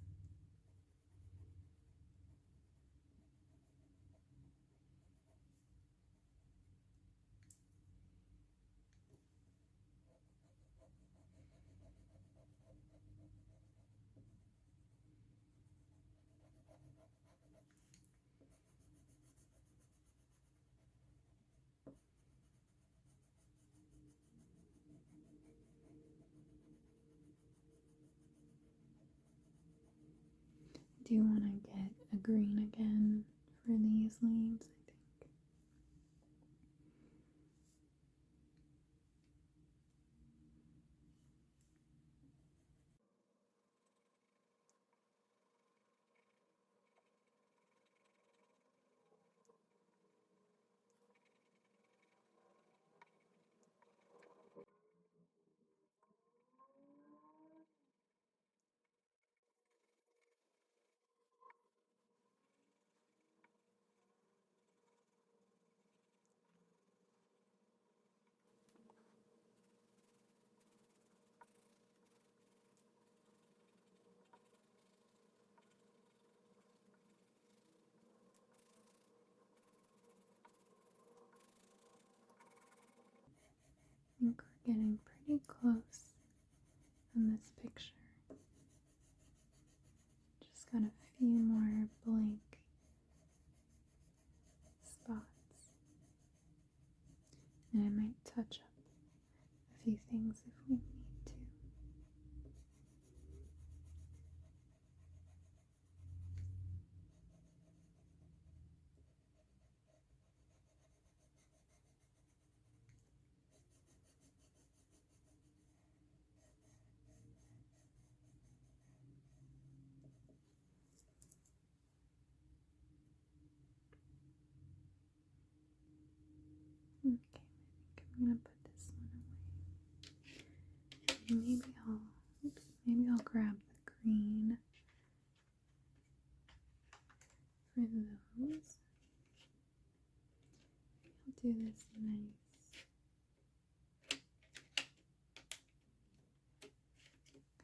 Do you want to get a green again for these leaves? I think. I think we're getting pretty close in this picture. Just got a few more blank spots. And I might touch up a few things if we need to. Okay, I think I'm gonna put this one away. Maybe I'll grab the green for those. I'll do this nice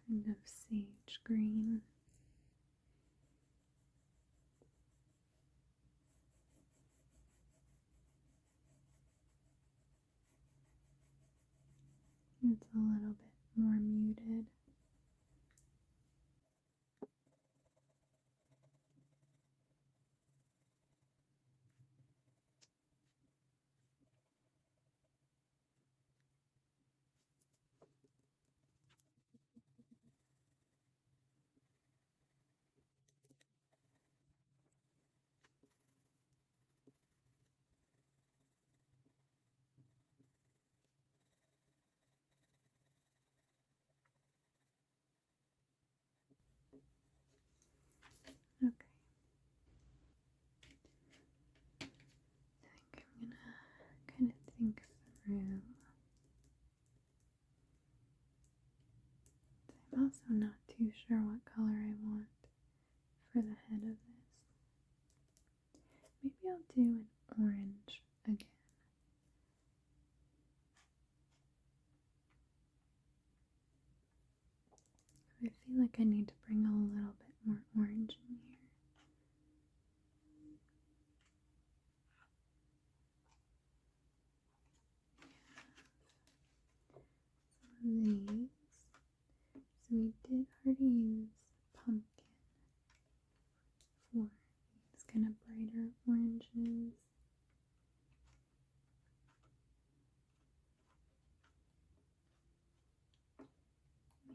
kind of sage green. It's a little bit more muted. Okay. I think I'm gonna kind of think through. I'm also not too sure what color I want for the head of this. Maybe I'll do an orange again. I feel like I need to bring a little bit more orange in here. these. So we did already use pumpkin for these kind of brighter oranges.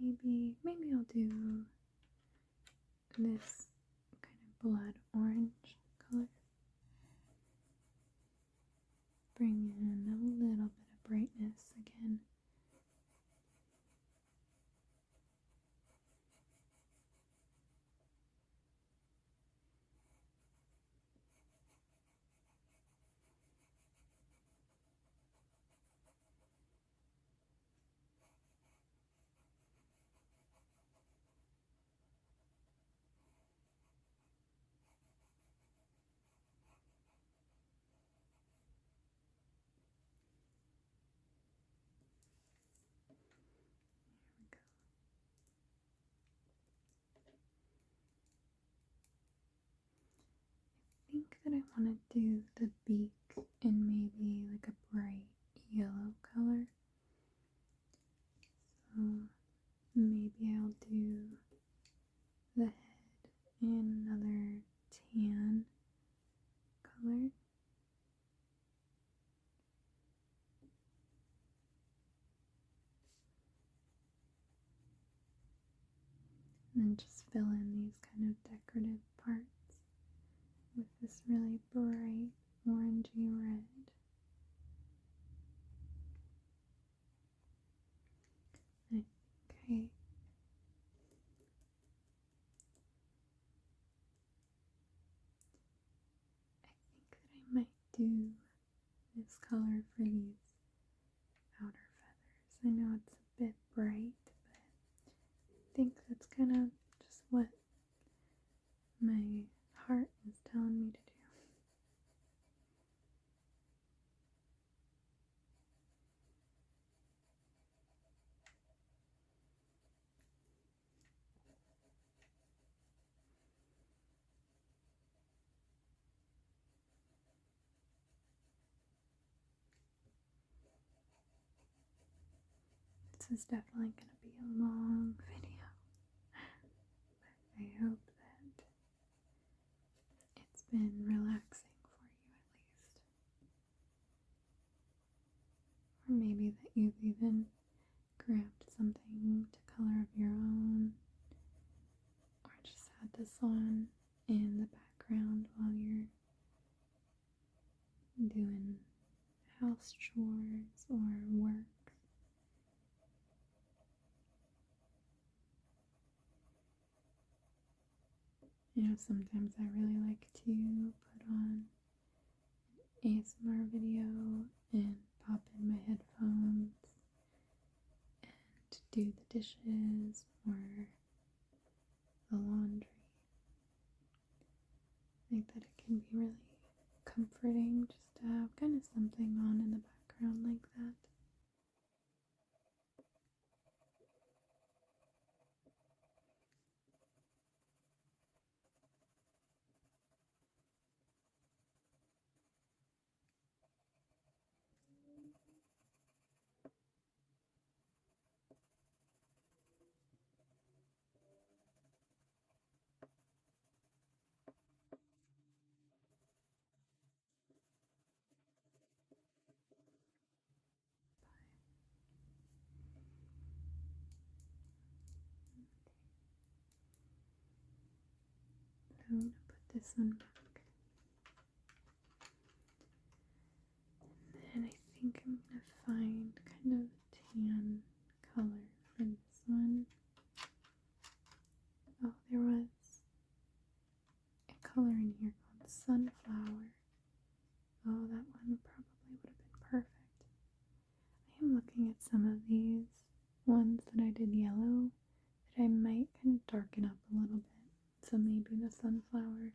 Maybe I'll do this kind of blood orange color. Bring in a little bit of brightness again. I think that I want to do the beak in maybe like a bright yellow color. So maybe I'll do the head in another tan color. And then just fill in these kind of decorative parts with this really bright orangey red. Okay. I think that I might do this color for these outer feathers. I know it's a bit bright, but I think that's kind of just what my heart is telling me to do. This is definitely going to be a long video, but I hope that it's been relaxing for you at least. Or maybe that you've even grabbed something to color of your own, or just had this on in the background while you're doing house chores or work. You know, sometimes I really like to put on an ASMR video and pop in my headphones and do the dishes or the laundry. I think that it can be really comforting just to have kind of something on in the background like that. So I'm going to put this one back. And then I think I'm going to find kind of a tan color for this one. Oh, there was a color in here called Sunflower. Oh, that one probably would have been perfect. I am looking at some of these ones that I did yellow that I might kind of darken up a little bit. So maybe the sunflower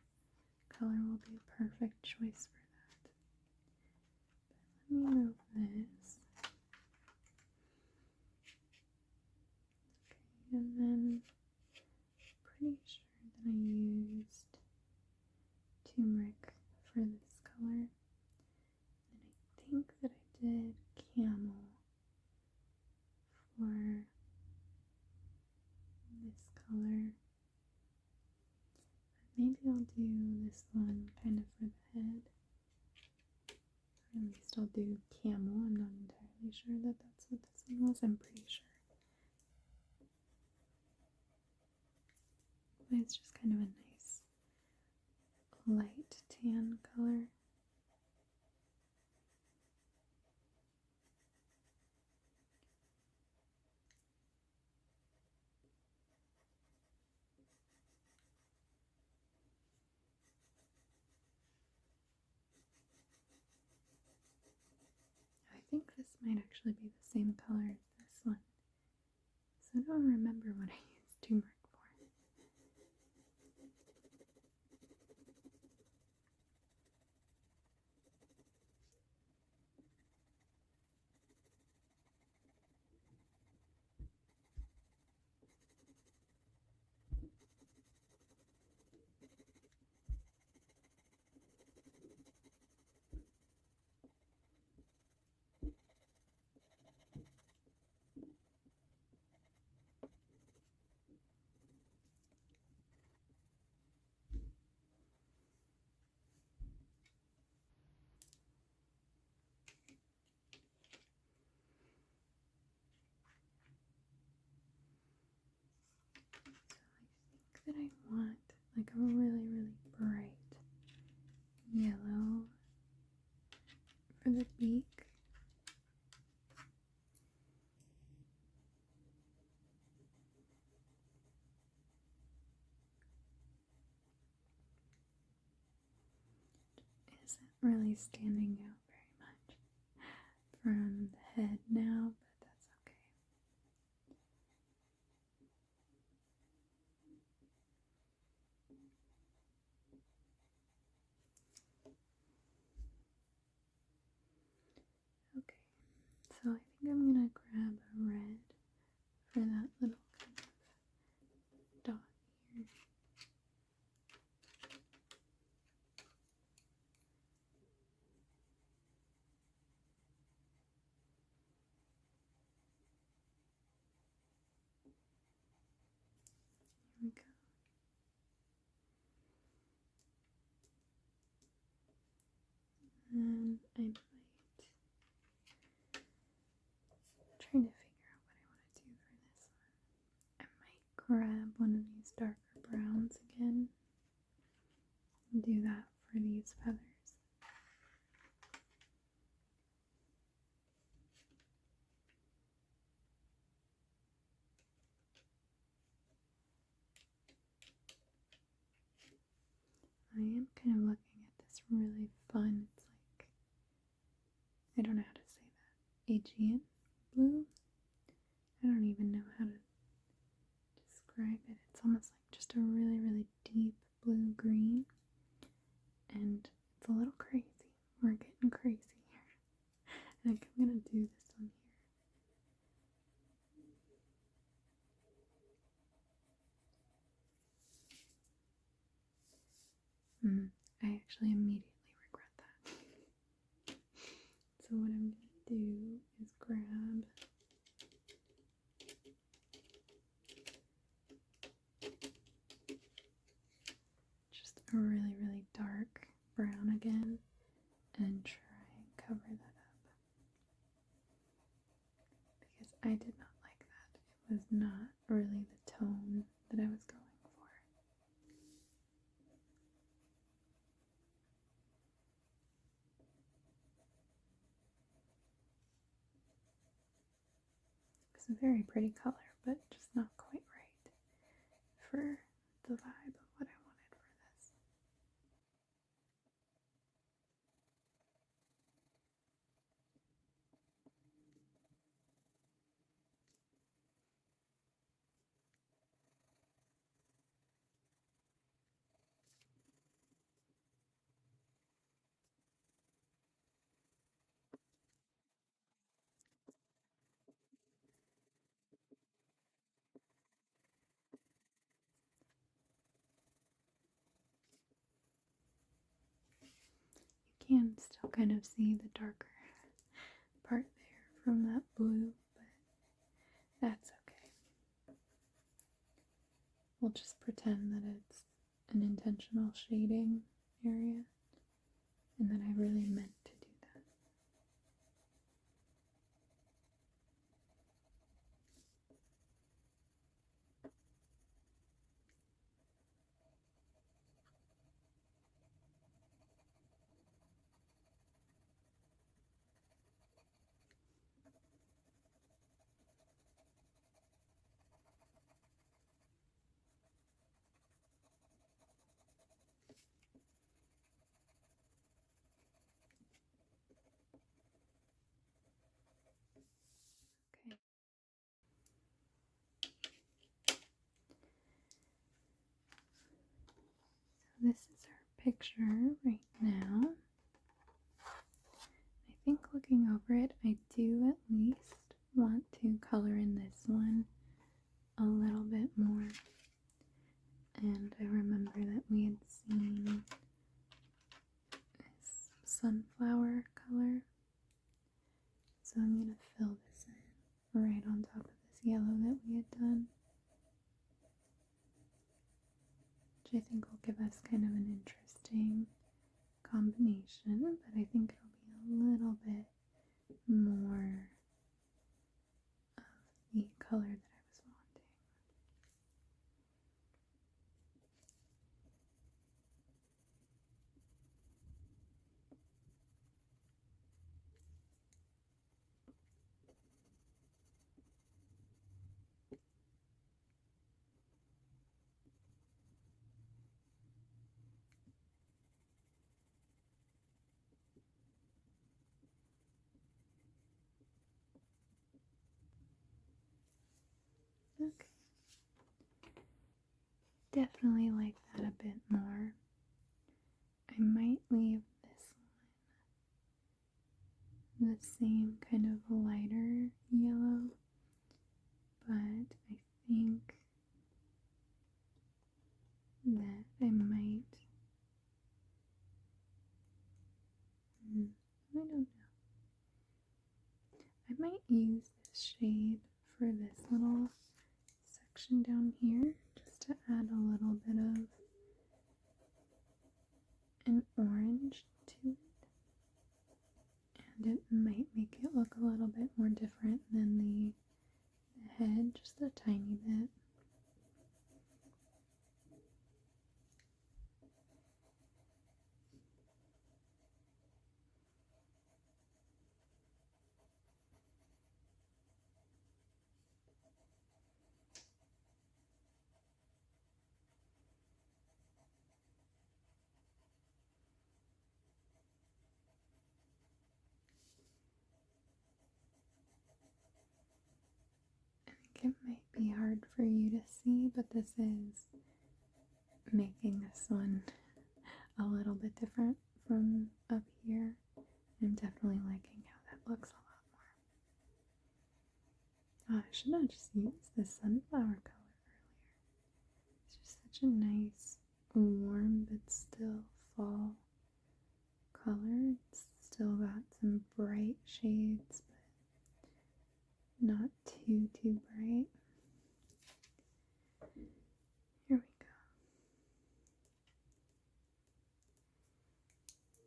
color will be a perfect choice for that. But let me move this. Okay, and then pretty sure that I used turmeric for this color. And I think that I did camel for color. Maybe I'll do this one kind of for the head. Or at least I'll do camel. I'm not entirely sure that that's what this one was. I'm pretty sure. But it's just kind of a nice light tan color. I think this might actually be the same color as this one. So I don't remember what I used turmeric for. So I think that I want like a really bright yellow for the beak. Isn't really standing out very much from the head now, but that's okay. Okay, so I think I'm gonna grab a red for that little kind of dot here. Here we go. And I might trying to figure out what I want to do for this one. I might grab one of these darker browns again and do that for these feathers. I am kind of looking at this really fun, it's like, I don't know how to say that, Aegean blue? I don't even know how to describe it. It's almost like just a really deep blue-green, and it's a little crazy. We're getting crazy here. I think I'm going to do this one here. I actually immediately regret that. So what I'm going to do is grab just a really dark brown again and try and cover that up. Because I did not like that. It was not really the tone that I was going for. It's a very pretty color, but just not quite right for the vibe of what I wanted for this. You can still kind of see the darker part there from that blue, but that's okay. we'll just pretend that it's an intentional shading area and that I really meant to do that. Okay. So this is our picture right now. I think looking over it, I do at least want to color in this one a little bit more. And I remember that we had seen this sunflower color. So I'm going to fill this in right on top of this yellow that we had done, which I think will give us kind of an interesting combination, but I think it'll be a little bit more of the color that I was wanting. Okay. Definitely like that a bit more. I might leave this one the same kind of lighter yellow, but I think that I might, I don't know. I might use this shade for this little section down here just to add a little bit of an orange to it. And it might make it look a little bit more different than the head, just a tiny bit. It might be hard for you to see, but this is making this one a little bit different from up here. I'm definitely liking how that looks a lot more. Oh, I should have just used the sunflower color earlier. It's just such a nice, warm, but still fall color. It's still got some bright shades, but not too bright. Here we go.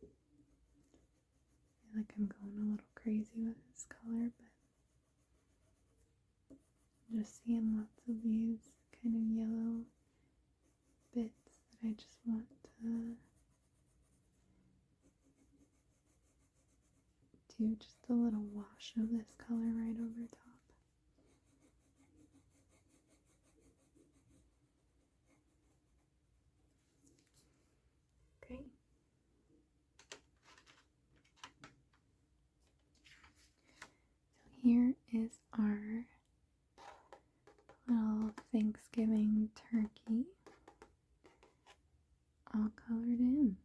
I feel like I'm going a little crazy with this color, but I'm just seeing lots of these kind of yellow bits that I just want to do just a little wash of this color right over top. Okay. So here is our little Thanksgiving turkey all colored in.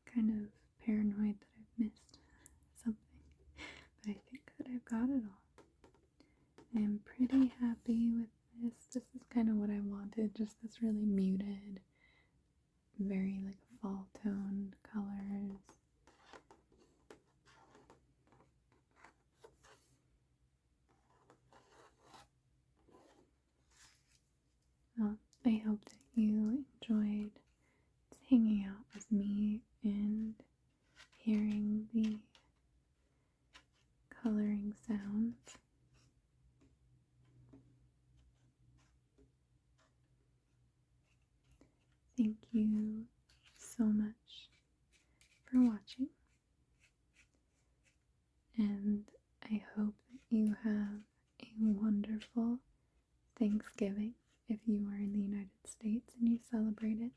I'm kind of paranoid that I've missed something, but I think that I've got it all. I'm pretty happy with this. This is kind of what I wanted, just this really muted, very like fall toned colors. I hope that you enjoyed hanging out with me and hearing the coloring sounds. Thank you so much for watching, and I hope that you have a wonderful Thanksgiving if you are in the United States and you celebrate it.